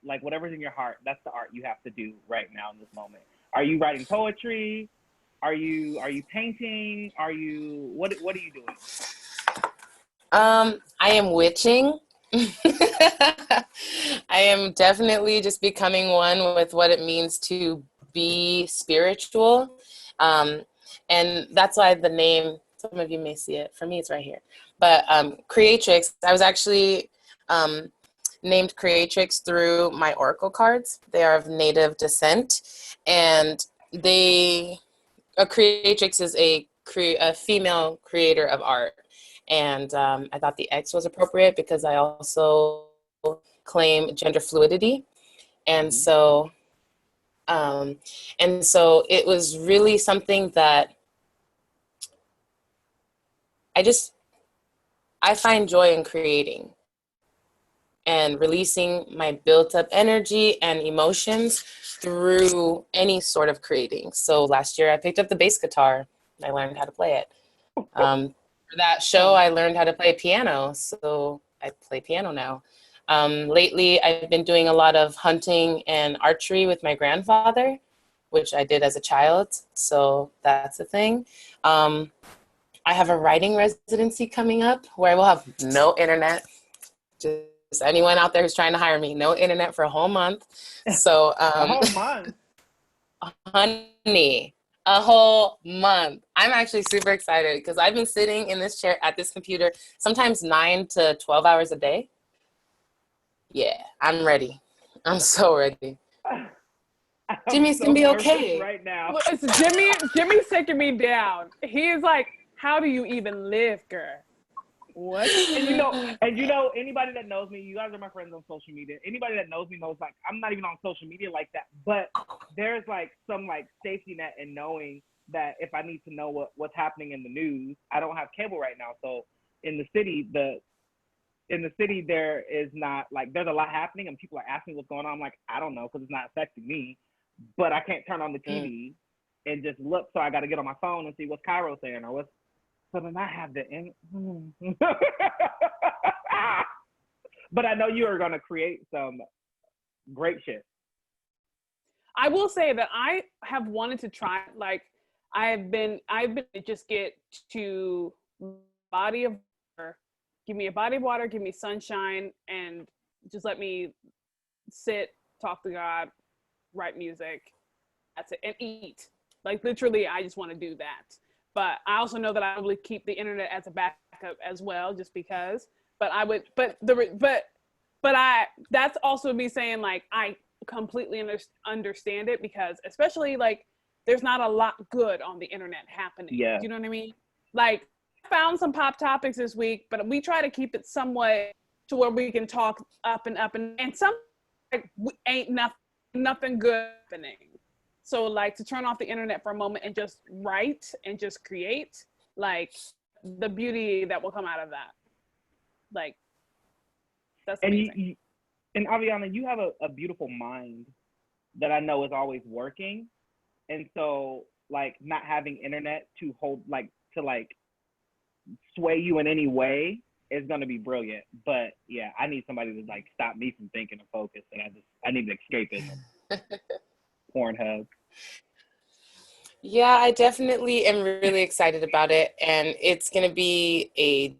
like whatever's in your heart, that's the art you have to do right now in this moment. Are you writing poetry? Are you painting? What are you doing? I am witching. I am definitely just becoming one with what it means to be spiritual. And that's why the name, some of you may see it, for me it's right here. But Creatrix, I was actually named Creatrix through my oracle cards. They are of Native descent. And a Creatrix is a female creator of art. And I thought the X was appropriate because I also claim gender fluidity. And so it was really something that I find joy in creating and releasing my built up energy and emotions through any sort of creating. So last year I picked up the bass guitar. I learned how to play it. For that show, I learned how to play piano, so I play piano now. Lately, I've been doing a lot of hunting and archery with my grandfather, which I did as a child, so that's a thing. I have a writing residency coming up where I will have no internet. Just anyone out there who's trying to hire me, no internet for a whole month. So, a whole month? Honey. A whole month. I'm actually super excited because I've been sitting in this chair at this computer sometimes 9 to 12 hours a day. Yeah, I'm ready. I'm so ready. Jimmy's gonna be okay. Right now. Listen, Jimmy's taking me down. He is like, how do you even live, girl? What? And you know, anybody that knows me, you guys are my friends on social media. Anybody that knows me knows like I'm not even on social media like that. But there's like some like safety net in knowing that if I need to know what's happening in the news, I don't have cable right now. So in the city there is not like there's a lot happening and people are asking what's going on. I'm like, I don't know because it's not affecting me. But I can't turn on the TV and just look. So I got to get on my phone and see what's Cairo saying or what's. So then I have the. But I know you are going to create some great shit. I will say that I have wanted to try, like, I've been just get to body of water, give me a body of water, give me sunshine, and just let me sit, talk to God, write music. That's it, and eat. Like, literally, I just want to do that. But I also know that I would keep the internet as a backup as well, just because. But I would, that's also me saying, like, I completely understand it, because especially, like, there's not a lot good on the internet happening. Yeah. Do you know what I mean? Like, I found some pop topics this week, but we try to keep it somewhat to where we can talk up, and some, like, ain't nothing good happening. So, like, to turn off the internet for a moment and just write and just create, like, the beauty that will come out of that. Like, that's amazing. And Aviona, you have a beautiful mind that I know is always working. And so, like, not having internet to hold, like, to, like, sway you in any way is going to be brilliant. But, yeah, I need somebody to, like, stop me from thinking and focus. And I need escapism. Pornhub. Yeah, I definitely am really excited about it. And it's going to be a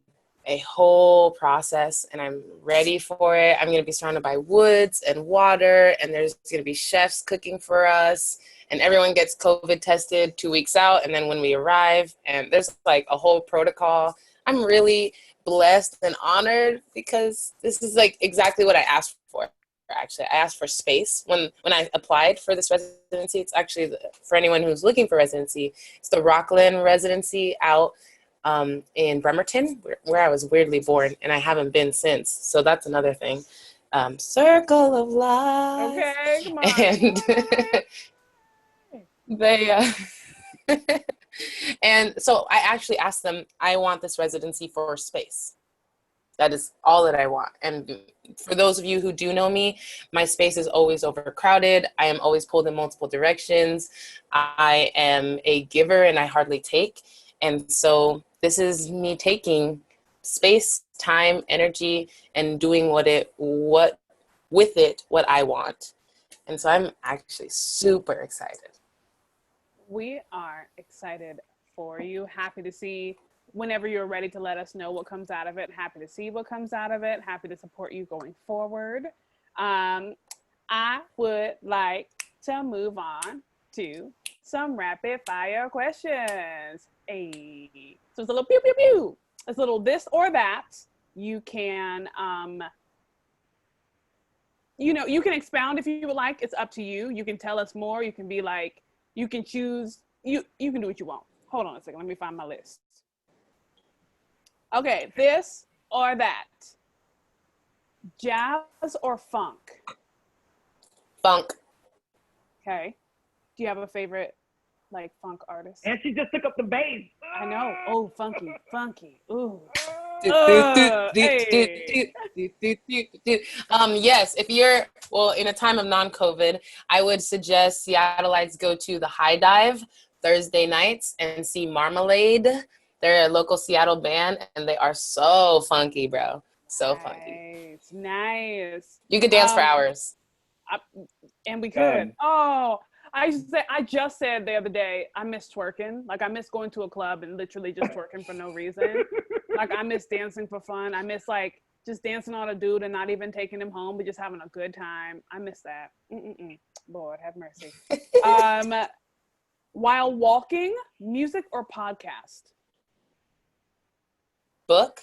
whole process, and I'm ready for it. I'm going to be surrounded by woods and water, and there's going to be chefs cooking for us, and everyone gets COVID tested 2 weeks out, and then when we arrive, and there's like a whole protocol. I'm really blessed and honored, because this is like exactly what I asked for. Actually, I asked for space when I applied for this residency. It's actually, for anyone who's looking for residency, it's the Rockland residency out in Bremerton, where I was weirdly born, and I haven't been since. So that's another thing. Circle of life. Okay, come on. And they, and so I actually asked them, I want this residency for space. That is all that I want. And for those of you who do know me, my space is always overcrowded. I am always pulled in multiple directions. I am a giver and I hardly take. And so this is me taking space, time, energy, and doing what I want. And so I'm actually super excited. We are excited for you. Happy to see whenever you're ready to let us know what comes out of it. Happy to see what comes out of it. Happy to support you going forward. I would like to move on to some rapid fire questions. Hey. So it's a little pew, pew, pew. It's a little this or that. You can, you can expound if you would like. It's up to you. You can tell us more. You can be like, you can choose. You can do what you want. Hold on a second. Let me find my list. Okay, this or that. Jazz or funk? Funk. Okay. Do you have a favorite, like, funk artist? And she just took up the bass. I know. Oh, funky. Ooh. Yes, if you're, in a time of non-COVID, I would suggest Seattleites go to the High Dive Thursday nights and see Marmalade. They're a local Seattle band, and they are so funky, bro. So funky. Nice. You could dance for hours. And we could. Oh, I just said the other day, I miss twerking. Like, I miss going to a club and literally just twerking for no reason. Like, I miss dancing for fun. I miss, like, just dancing on a dude and not even taking him home, but just having a good time. I miss that. Lord, have mercy. While walking, music or podcast? Book.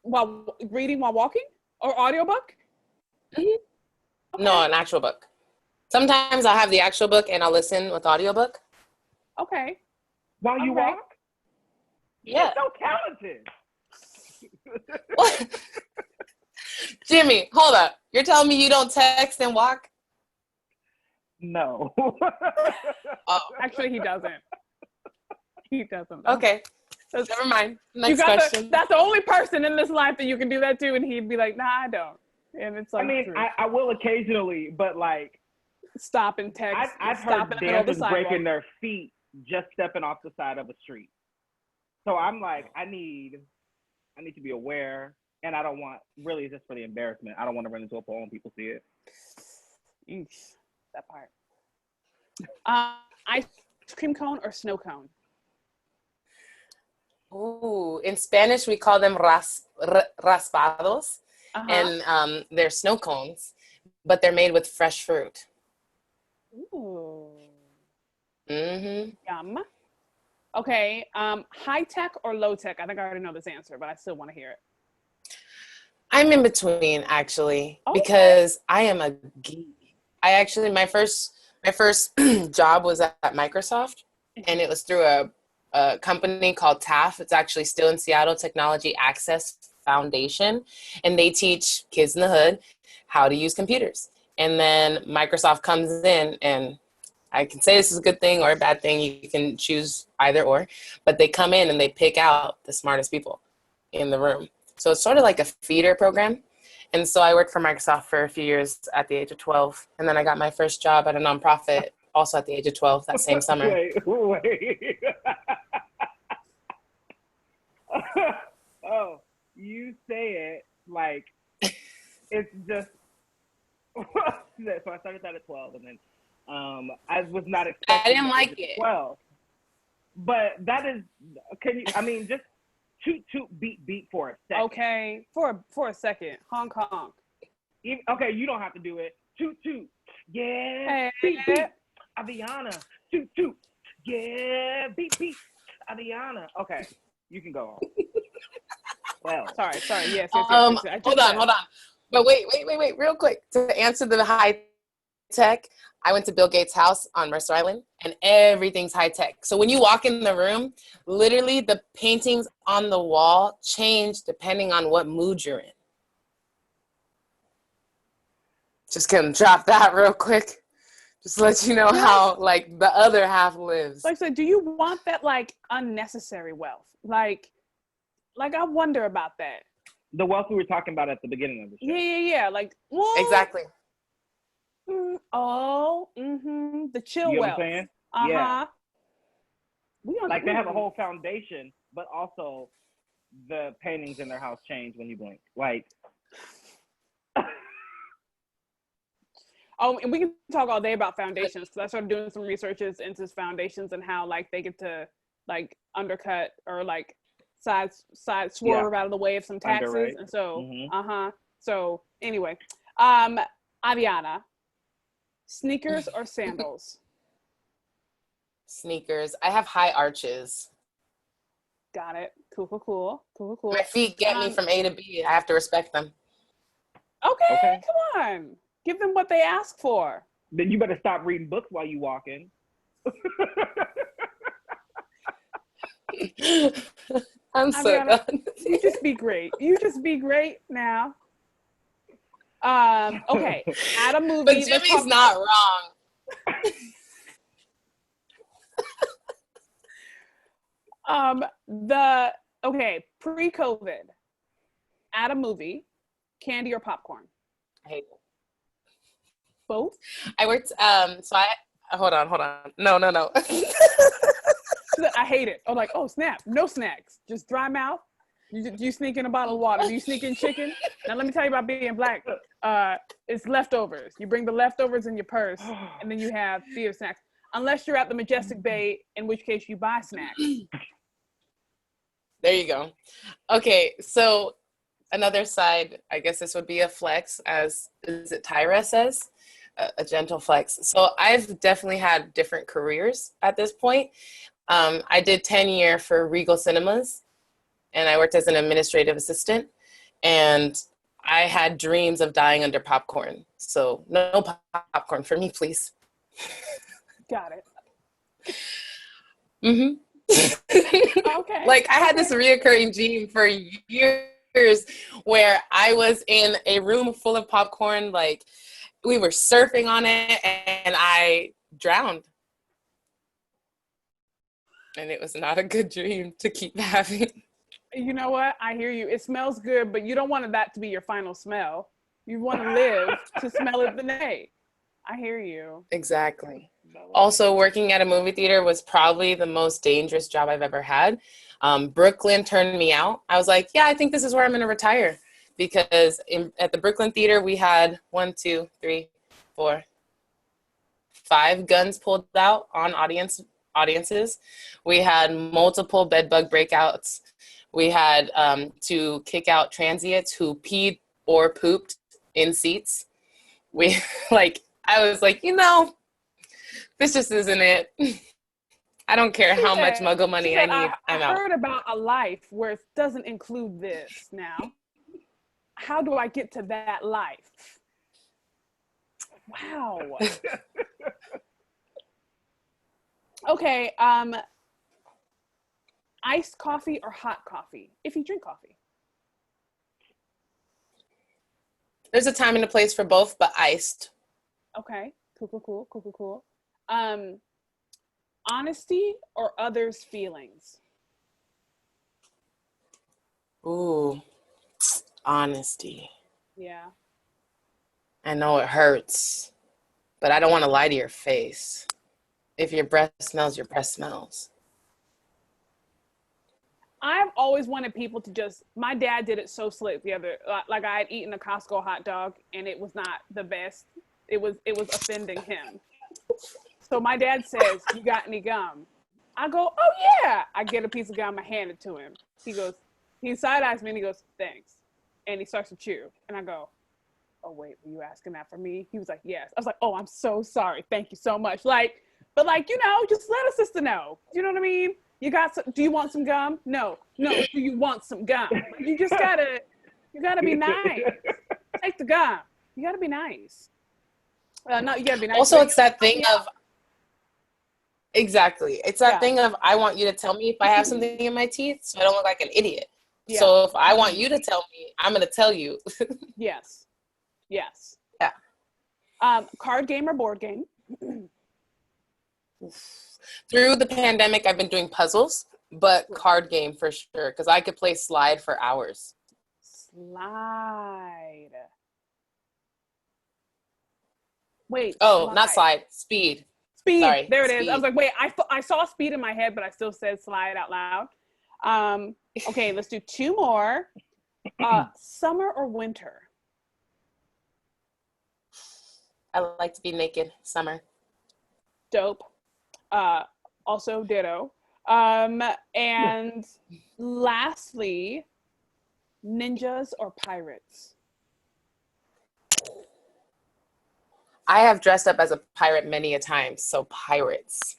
While reading while walking? Or audiobook? Mm-hmm. Okay. No, an actual book. Sometimes I'll have the actual book and I'll listen with audiobook. Okay. While you walk? Yeah. You're so talented. What? Jimmy, hold up. You're telling me you don't text and walk? No. Oh, actually, he doesn't. He doesn't. Okay. Never mind. Next question. That's the only person in this life that you can do that to, and he'd be like, "Nah, I don't." And it's like, I mean, I will occasionally, but like, stop and text. I've stop heard in the middle of the dancers breaking sidewalk. their feet just stepping off the side of a street. So I'm like, I need to be aware, and I don't want, really, just for the embarrassment, I don't want to run into a pole and people see it. Eesh, that part. Ice cream cone or snow cone? Ooh, in Spanish we call them raspados, and they're snow cones, but they're made with fresh fruit. Ooh. Mm-hmm. Yum. Okay, high tech or low tech? I think I already know this answer, but I still want to hear it. I'm in between, actually, Okay. because I am a geek. I actually, my first job was at Microsoft, and it was through a company called TAF. It's actually still in Seattle, Technology Access Foundation, and they teach kids in the hood how to use computers. And then Microsoft comes in, and I can say this is a good thing or a bad thing. You can choose either or, but they come in and they pick out the smartest people in the room. So it's sort of like a feeder program. And so I worked for Microsoft for a few years at the age of 12. And then I got my first job at a nonprofit also at the age of 12 that same summer. Wait. Oh, you say it like it's just. So I started that at 12, and then I was not expecting. I didn't like it. 12, but that is. Can you? I mean, just toot beat for a second. Okay, for a second, honk honk. Okay, you don't have to do it. Toot, yeah. Hey. Beat, Aviona. Toot, yeah. Beat, Aviona. Okay, you can go on. Well, sorry. Yes. Hold on. But wait, real quick. To answer the high tech, I went to Bill Gates' house on Mercer Island, and everything's high tech. So when you walk in the room, literally the paintings on the wall change depending on what mood you're in. Just gonna drop that real quick. Just to let you know how like the other half lives. Like, so do you want that like unnecessary wealth? Like I wonder about that. The wealth we were talking about at the beginning of the show. Yeah. Like, well, Exactly. The chill You know wealth. what I'm saying? Yeah. Like they have a whole foundation, but also the paintings in their house change when you blink. Like. Oh, and we can talk all day about foundations. So I started doing some researches into foundations and how like they get to like undercut or like side swerve out of the way of some taxes. Underwrite. And so So anyway, Aviana, sneakers or sandals? Sneakers. I have high arches. Got it. Cool. My feet get me from A to B. I have to respect them. Okay. Come on. Give them what they ask for. Then you better stop reading books while you walk in. I'm so done. You just be great now. Okay. At a movie. But Jimmy's not wrong. Pre-COVID, at a movie, candy or popcorn? I hate it. Both? I worked, hold on. No. I hate it. I'm like, oh, snap. No snacks. Just dry mouth. You sneak in a bottle of water. Do you sneak in chicken? Now, let me tell you about being Black. It's leftovers. You bring the leftovers in your purse, and then you have theater snacks. Unless you're at the Majestic Bay, in which case you buy snacks. There you go. Okay, so another side, I guess this would be a flex, as is it Tyra says, a gentle flex. So I've definitely had different careers at this point. I did 10-year for Regal Cinemas, and I worked as an administrative assistant, and I had dreams of dying under popcorn. So no popcorn for me, please. Got it. Okay. Like I had this reoccurring dream for years where I was in a room full of popcorn, like we were surfing on it, and I drowned. And it was not a good dream to keep having. You know what? I hear you. It smells good, but you don't want that to be your final smell. You want to live to smell it the day. I hear you. Exactly. Also, working at a movie theater was probably the most dangerous job I've ever had. Brooklyn turned me out. I was like, yeah, I think this is where I'm going to retire. Because at the Brooklyn Theater, we had 1, 2, 3, 4, 5 guns pulled out on audiences. We had multiple bed bug breakouts. We had to kick out transients who peed or pooped in seats. I was like, this just isn't it. I don't care how much muggle money I need. I heard about a life where it doesn't include this now. How do I get to that life? Wow. Okay, iced coffee or hot coffee, if you drink coffee? There's a time and a place for both, but iced. Okay, cool. Honesty or others' feelings? Ooh, honesty. Yeah. I know it hurts, but I don't want to lie to your face. If your breath smells, your breath smells. I've always wanted people to just, my dad did it so slick the other, like I had eaten a Costco hot dog and it was not the best. It was offending him. So my dad says, "You got any gum?" I go, "Oh yeah." I get a piece of gum, I hand it to him. He side-eyes me and he goes, "Thanks." And he starts to chew. And I go, "Oh wait, were you asking that for me?" He was like, "Yes." I was like, "Oh, I'm so sorry. Thank you so much." But just let a sister know. You know what I mean? Do you want some gum? No. Do you want some gum? You gotta be nice. Take the gum. You gotta be nice. You gotta be nice. Also, it's that thing of, exactly. It's that thing of, I want you to tell me if I have something in my teeth so I don't look like an idiot. Yeah. So if I want you to tell me, I'm going to tell you. Yes. Yeah. Card game or board game? Through the pandemic, I've been doing puzzles, but card game for sure, because I could play Slide for hours. Slide. Wait. Oh, not Slide. Speed. Sorry, there it is. I was like, wait, I saw Speed in my head, but I still said Slide out loud. Okay, let's do 2 more. Summer or winter? I like to be naked. Summer. Dope. Also ditto. And lastly, ninjas or pirates? I have dressed up as a pirate many a time, so pirates.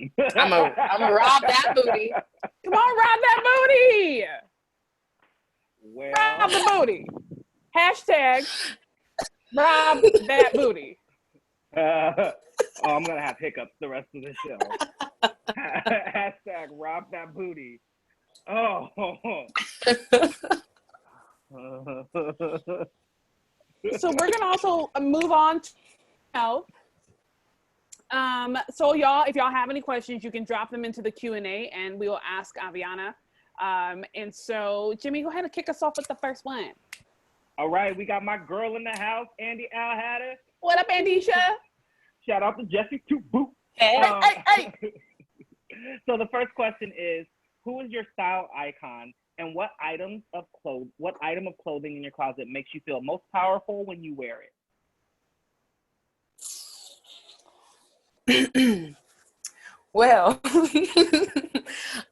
I'm a rob that booty. Come on, rob that booty. Well, rob the booty. Hashtag rob that booty. I'm gonna have hiccups the rest of the show. Hashtag rob that booty. Oh. So we're gonna also move on to so y'all, if y'all have any questions, you can drop them into the Q&A and we will ask Aviona. And so Jimmy, go ahead and kick us off with the first one. All right, we got my girl in the house, Andy Alhatter. What up, Andisha? Shout out to Jesse to boot. Hey. So the first question is, who is your style icon, and what item of clothing in your closet makes you feel most powerful when you wear it? Well,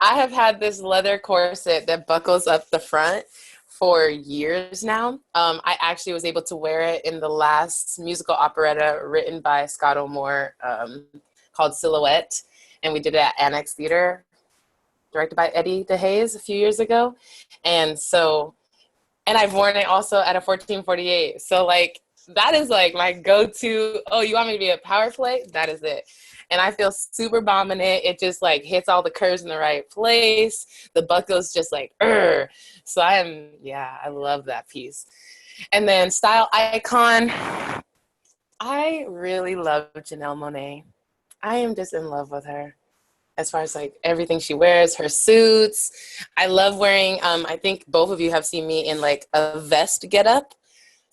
I have had this leather corset that buckles up the front for years now. I actually was able to wear it in the last musical operetta written by Scott O'More called Silhouette, and we did it at Annex Theater, directed by Eddie DeHaze a few years ago. And I've worn it also at a 1448. So that is my go-to, oh, you want me to be a power play? That is it. And I feel super bomb in it. It just hits all the curves in the right place. The buckle's just So I love that piece. And then style icon, I really love Janelle Monáe. I am just in love with her. As far as everything she wears, her suits. I love wearing, I think both of you have seen me in a vest getup.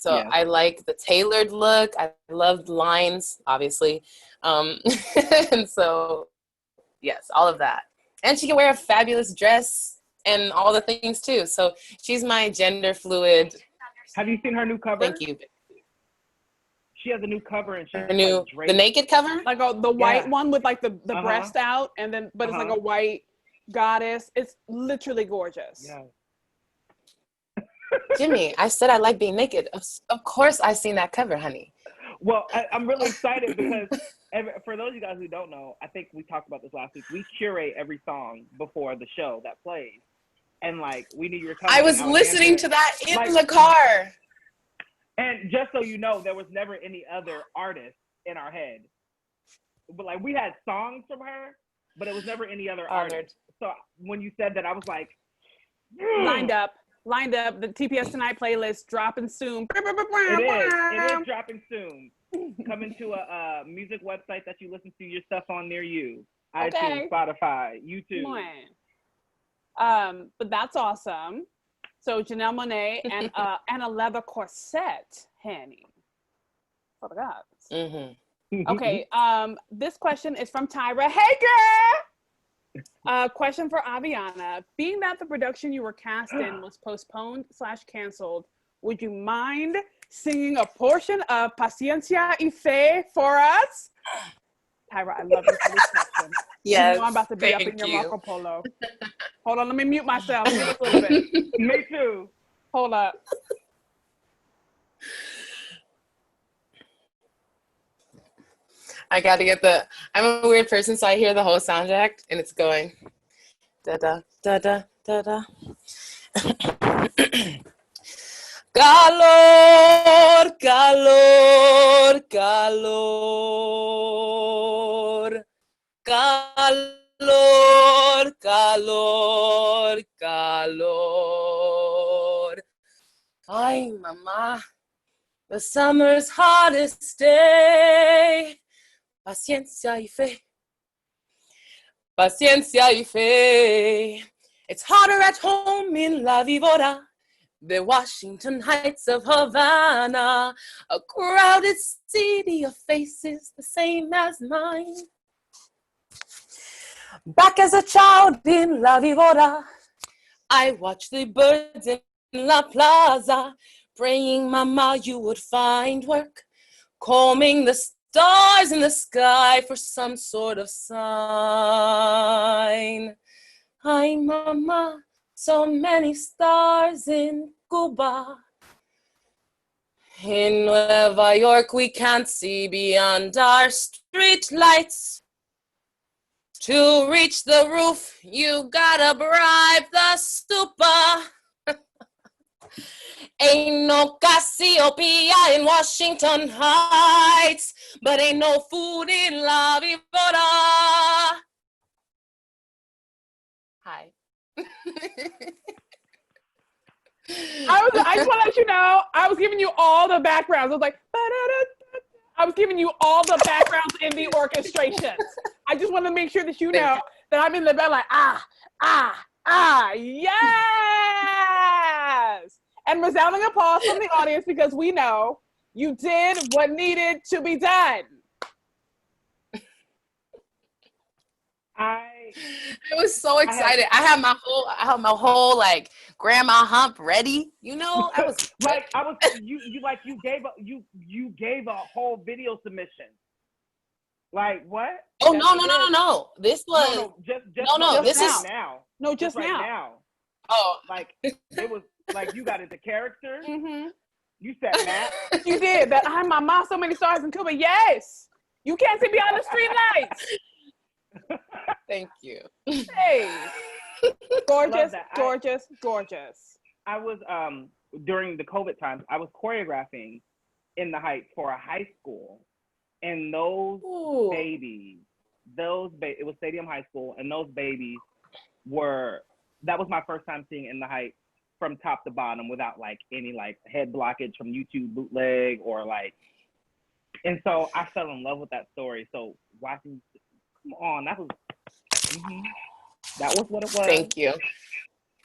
So Yeah. I like the tailored look. I love lines, obviously. And so, yes, all of that. And she can wear a fabulous dress and all the things too. So she's my gender fluid. Have you seen her new cover? Thank you. She has a new cover, and she's Her new, like draped. the naked cover? Like the white one with like the breast out, and then but it's like a white goddess. It's literally gorgeous. Yeah. Jimmy, I said I like being naked. Of course I seen that cover, honey. Well, I'm really excited because for those of you guys who don't know, I think we talked about this last week. We curate every song before the show that plays. And like, we knew you were coming. I was listening to that in the car. And just so you know, there was never any other artist in our head. But like, we had songs from her, but it was never any other artist. So when you said that, I was like, lined up. The TPS Tonight playlist dropping soon. It is dropping soon. Coming to a music website that you listen to your stuff on near you. iTunes, Spotify, YouTube. But that's awesome. So Janelle Monáe and a leather corset, honey. For the gods. Mm-hmm. Okay. This question is from Tyra. Hey, girl. Question for Aviona. Being that the production you were cast in was postponed / canceled, would you mind singing a portion of Paciencia y Fe for us? Tyra, I love you for this question. Yes, you know I'm about to be up in your Marco Polo. Hold on, let me mute myself just a little bit. Me too. Hold up. I gotta get I'm a weird person, so I hear the whole soundtrack and it's going da da da da da da. Calor, calor, calor. Calor, calor, calor. Ay, mamá, the summer's hottest day. Paciencia y fe. Paciencia y fe. It's hotter at home in La Vivora, the Washington Heights of Havana, a crowded city of faces the same as mine. Back as a child in La Vivora, I watched the birds in La Plaza, praying, Mama, you would find work, combing the stars in the sky for some sort of sign. Ay, Mama, so many stars in Cuba. In Nueva York, we can't see beyond our street lights. To reach the roof, you gotta bribe the stupa. Ain't no Cassiopeia in Washington Heights, but ain't no food in La Vivora. Hi. I just want to let you know, I was giving you all the backgrounds. I was like, I was giving you all the backgrounds in the orchestrations. I just want to make sure that you know that I'm in the bed like, yes! And resounding applause from the audience because we know you did what needed to be done. I was so excited. I had my whole like grandma hump ready. You know, I was you gave a whole video submission. Like what? Oh no. This was just now. No, just right now. now. Oh, like it was like you got into character. Mm-hmm. You said that. You did that. I'm my mom. So many stars in Cuba. Yes, you can't see beyond the street lights. Thank you. Hey, gorgeous. I was during the COVID times. I was choreographing in the Heights for a high school, and those babies, it was Stadium High School, and those babies that was my first time seeing In the Heights from top to bottom without like any like head blockage from YouTube bootleg or like, and so I fell in love with that story. So watching, come on, that was what it was. Thank you.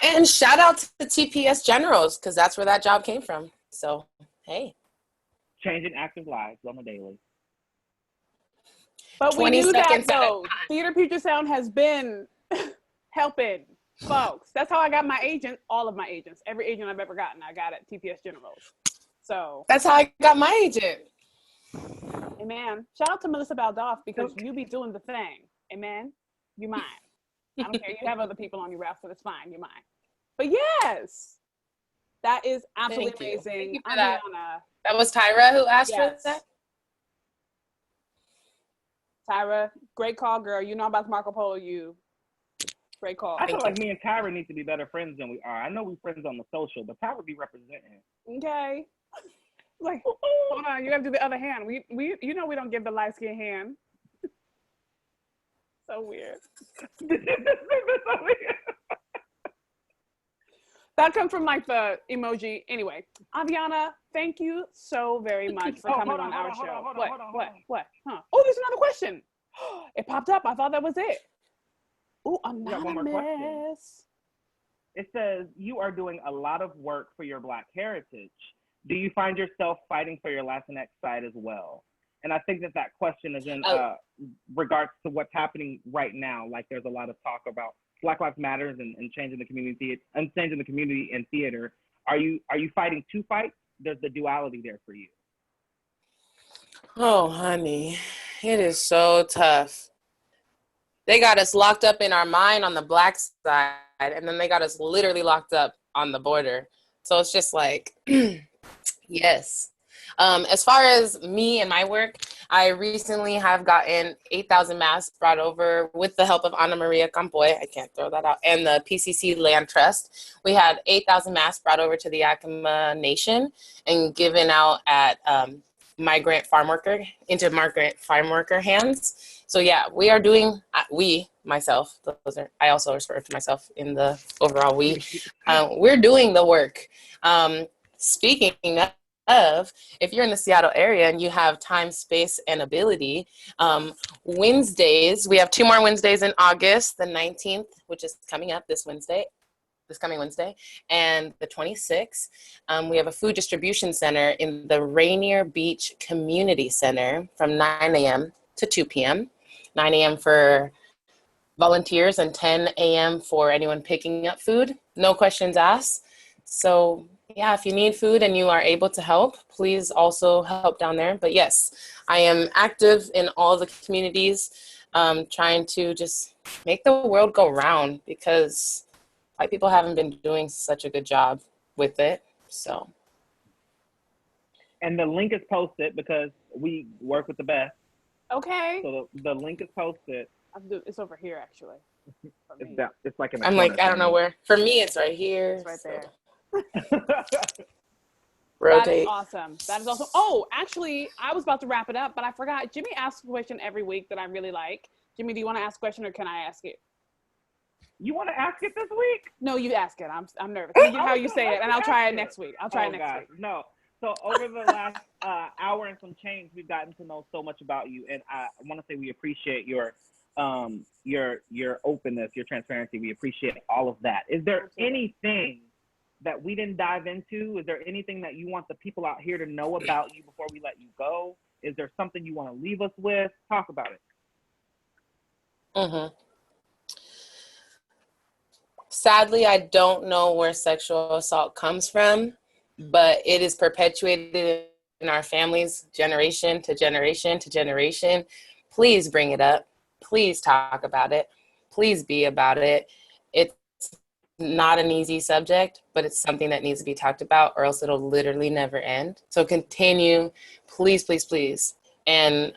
And shout out to the TPS Generals, because that's where that job came from. So Hey. Changing active lives on a daily. But we 20 knew that seconds at a though. time. Theater Puget Sound has been helping folks. That's how I got my agent, all of my agents. Every agent I've ever gotten, I got at TPS Generals. So that's how I got my agent. amen. Shout out to Melissa Baldoff because you be doing the thing. Amen. You mine. I don't care. You have other people on your roster. That's fine. You're mine. But yes, that is absolutely Thank you. amazing. Thank you for that. Aviona. That was Tyra who asked Yes. for that? Tyra, great call, girl. You know I'm about to Marco Polo you. Great call. I feel like me and Tyra need to be better friends than we are. I know we're friends on the social, but Tyra be representing. Okay. Like, hold on, you have to do the other hand. We you know we don't give the light skin hand. So weird. That comes from like the emoji. Anyway, Aviona, thank you so very much for coming on our show. What? Huh? Oh, there's another question. It popped up. I thought that was it. Oh, anonymous. It says, you are doing a lot of work for your Black heritage. Do you find yourself fighting for your Latinx side as well? And I think that question is in regards to what's happening right now. Like there's a lot of talk about Black Lives Matters and changing the community and changing the community in theater. Are you fighting two fights? There's the duality there for you. Oh, honey, it is so tough. They got us locked up in our mind on the Black side, and then they got us literally locked up on the border. So it's just like, yes. As far as me and my work, I recently have gotten 8,000 masks brought over with the help of Ana Maria Campoy. I can't throw that out. And the PCC Land Trust. We had 8,000 masks brought over to the Yakima Nation and given out at migrant farm worker hands. So yeah, we are doing, myself, I also refer to myself in the overall we're doing the work. Speaking of, if you're in the Seattle area and you have time, space, and ability, Wednesdays, we have 2 more Wednesdays in August, the 19th, which is coming up this coming Wednesday, and the 26th. We have a food distribution center in the Rainier Beach Community Center from 9 a.m. to 2 p.m. 9 a.m. for volunteers and 10 a.m. for anyone picking up food. No questions asked. So yeah, if you need food and you are able to help, please also help down there. But yes, I am active in all the communities, trying to just make the world go round because white people haven't been doing such a good job with it. So. And the link is posted because we work with the best. Okay. So the link is posted. It's over here, actually. It's like I'm like, I don't know where. For me, it's right here. It's right there. Rotate. That is awesome. That is awesome. Oh, actually, I was about to wrap it up, but I forgot. Jimmy asks a question every week that I really like. Jimmy, do you want to ask a question or can I ask it? You want to ask it this week? No, you ask it. I'm nervous. You get how you say it, and I'll try it next week. I'll try it next week. No. So over the last hour and some change, we've gotten to know so much about you, and I want to say we appreciate your openness, your transparency. We appreciate all of that. Is there anything that we didn't dive into? Is there anything that you want the people out here to know about you before we let you go? Is there something you want to leave us with? Talk about it. Mm-hmm. Sadly, I don't know where sexual assault comes from, but it is perpetuated in our families, generation to generation to generation. Please bring it up. Please talk about it. Please be about it. It's not an easy subject, but it's something that needs to be talked about or else it'll literally never end. So continue, please, please, please. And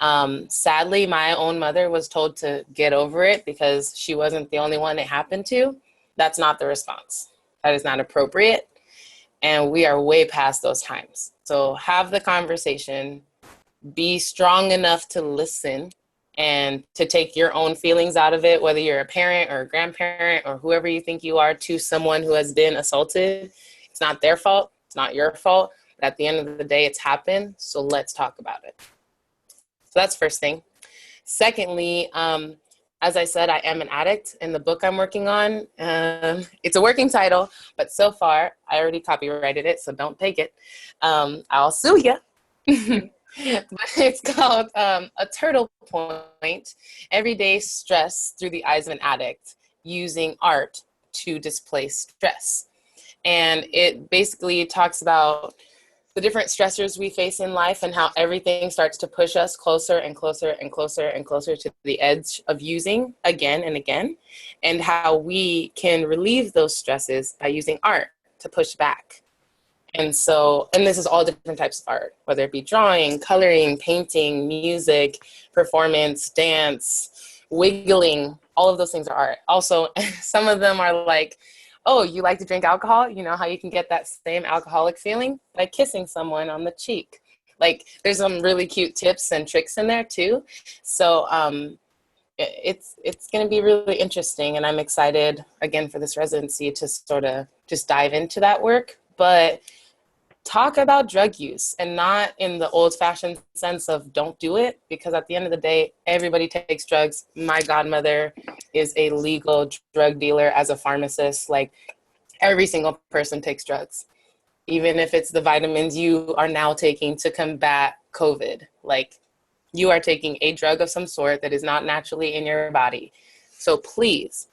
sadly, my own mother was told to get over it because she wasn't the only one it happened to. That's not the response. That is not appropriate. And we are way past those times. So have the conversation, be strong enough to listen and to take your own feelings out of it, whether you're a parent or a grandparent or whoever you think you are to someone who has been assaulted. It's not their fault. It's not your fault. But at the end of the day, it's happened. So let's talk about it. So that's first thing. Secondly, as I said, I am an addict, and the book I'm working on, it's a working title, but so far, I already copyrighted it, so don't take it. I'll sue you. But it's called A Turtle Point, Everyday Stress Through the Eyes of an Addict, Using Art to Displace Stress. And it basically talks about the different stressors we face in life and how everything starts to push us closer and closer and closer and closer to the edge of using again and again, and how we can relieve those stresses by using art to push back. And so, and this is all different types of art, whether it be drawing, coloring, painting, music, performance, dance, wiggling, all of those things are art. Also, some of them are like, oh, you like to drink alcohol? You know how you can get that same alcoholic feeling? By kissing someone on the cheek. Like, there's some really cute tips and tricks in there too. So it's going to be really interesting. And I'm excited, again, for this residency to sort of just dive into that work. But talk about drug use, and not in the old-fashioned sense of don't do it, because at the end of the day, everybody takes drugs. My godmother is a legal drug dealer as a pharmacist. Like, every single person takes drugs, even if it's the vitamins you are now taking to combat COVID. Like, you are taking a drug of some sort that is not naturally in your body. So please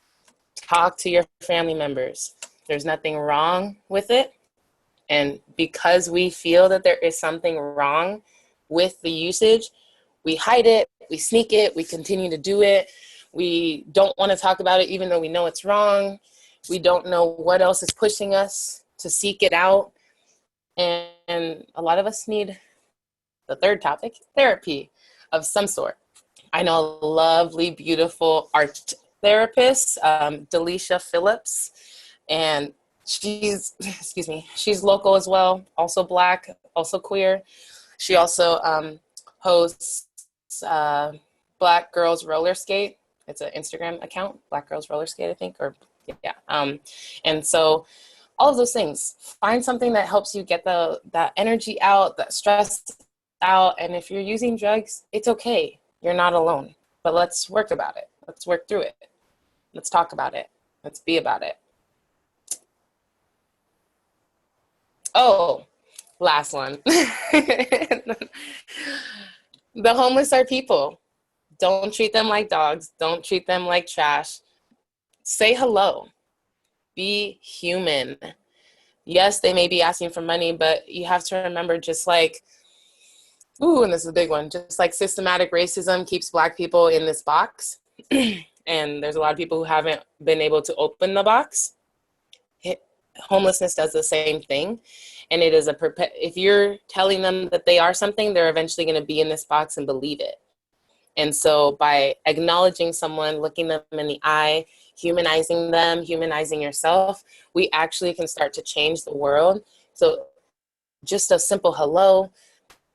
talk to your family members. There's nothing wrong with it. And because we feel that there is something wrong with the usage, we hide it, we sneak it, we continue to do it. We don't want to talk about it even though we know it's wrong. We don't know what else is pushing us to seek it out. And a lot of us need, the third topic, therapy of some sort. I know a lovely, beautiful art therapist, Delisha Phillips, and she's local as well, also Black, also queer. She also hosts Black Girls Roller Skate. It's an Instagram account, Black Girls Roller Skate, I think, or yeah. And so all of those things, find something that helps you get that energy out, that stress out. And if you're using drugs, it's okay. You're not alone. But let's work about it. Let's work through it. Let's talk about it. Let's be about it. Oh, last one. The homeless are people. Don't treat them like dogs. Don't treat them like trash. Say hello. Be human. Yes, they may be asking for money, but you have to remember, just like, and this is a big one, just like systematic racism keeps Black people in this box, and there's a lot of people who haven't been able to open the box. Homelessness does the same thing. And it is if you're telling them that they are something, they're eventually going to be in this box and believe it. And so by acknowledging someone, looking them in the eye, humanizing them, humanizing yourself, we actually can start to change the world. So just a simple hello,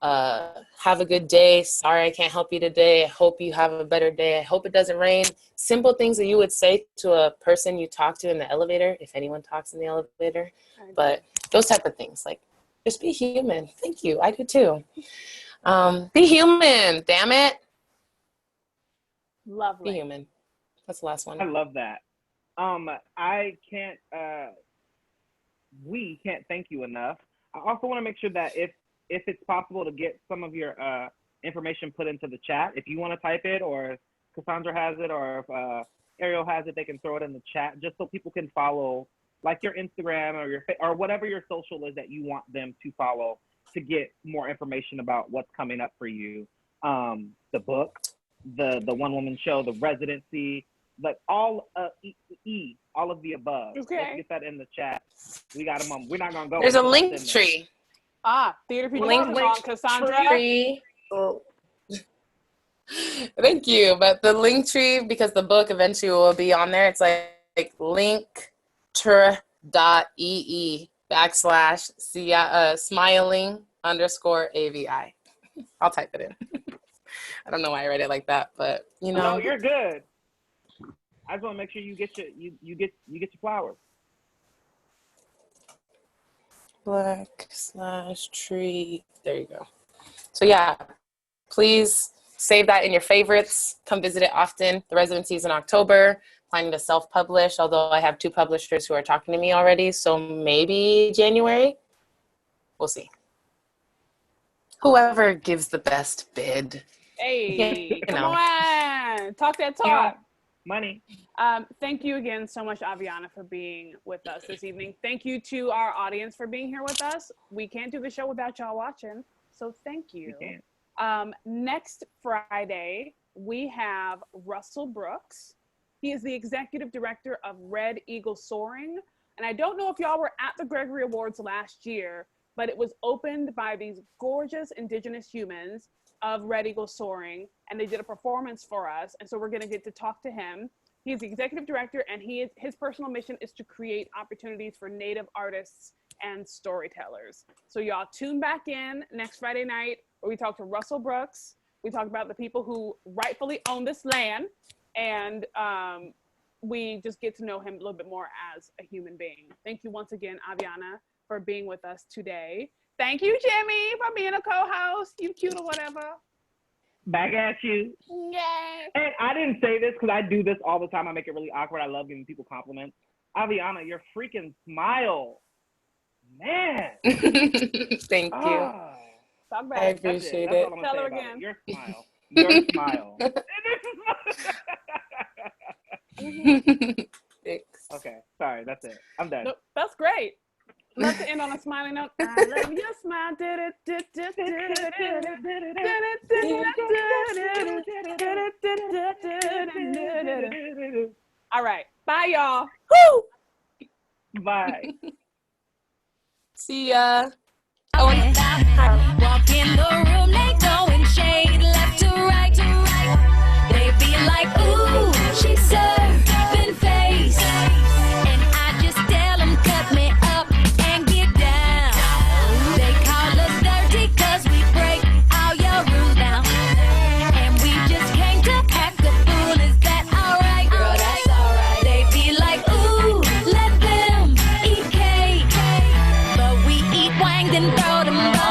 have a good day. Sorry, I can't help you today. I hope you have a better day. I hope it doesn't rain. Simple things that you would say to a person you talk to in the elevator, if anyone talks in the elevator. But those type of things, like, just be human. Thank you. I do too. Be human, damn it. Lovely. Be human. That's the last one. I love that. We can't thank you enough. I also want to make sure that if it's possible to get some of your information put into the chat, if you want to type it, or if Cassandra has it, or if Ariel has it, they can throw it in the chat, just so people can follow, like, your Instagram or whatever your social is that you want them to follow, to get more information about what's coming up for you. The book, the one-woman show, the residency, like all all of the above. Okay. Let's get that in the chat. We got them on. We're not gonna go. There's a link tree. Theater people Link on Cassandra. Tree. Oh. Thank you. But the link tree, because the book eventually will be on there, it's like linktr.ee/smiling_AVI. I'll type it in. I don't know why I read it like that, but you know. No, you're good. I just want to make sure you get your flowers. Black/tree. There you go. So yeah, please save that in your favorites. Come visit it often. The residency is in October. Planning to self-publish, although I have 2 publishers who are talking to me already. So maybe January. We'll see. Whoever gives the best bid. Hey, come on. Talk that talk. Money. Thank you again so much, Aviona, for being with us this evening. Thank you to our audience for being here with us. We can't do the show without y'all watching, so thank you. Next Friday, we have Russell Brooks. He is the executive director of Red Eagle Soaring. And I don't know if y'all were at the Gregory Awards last year, but it was opened by these gorgeous indigenous humans of Red Eagle Soaring, and they did a performance for us. And so we're gonna get to talk to him. He's the executive director, and his personal mission is to create opportunities for Native artists and storytellers. So y'all tune back in next Friday night where we talk to Russell Brooks. We talk about the people who rightfully own this land, and we just get to know him a little bit more as a human being. Thank you once again, Aviona, for being with us today. Thank you, Jimmy, for being a co-host. You cute or whatever. Back at you. Yay. And I didn't say this because I do this all the time. I make it really awkward. I love giving people compliments. Aviona, your freaking smile. Man. Thank you. Talk back. I appreciate it. Tell her again. Your smile. Your smile. Thanks. Okay, sorry, that's it. I'm done. Nope, that's great. Love to end on a smiling note. I love your smile. All right. Bye, y'all. Woo! Bye. See ya. Walk in the room, they going shade left to right. They be like, ooh, she's serving face. And I just tell them, cut me up and get down. They call us dirty cause we break all your rules now. And we just came to act a fool, is that alright? Girl, that's alright. They be like, ooh, let them eat cake. But we eat wang and throw them balls.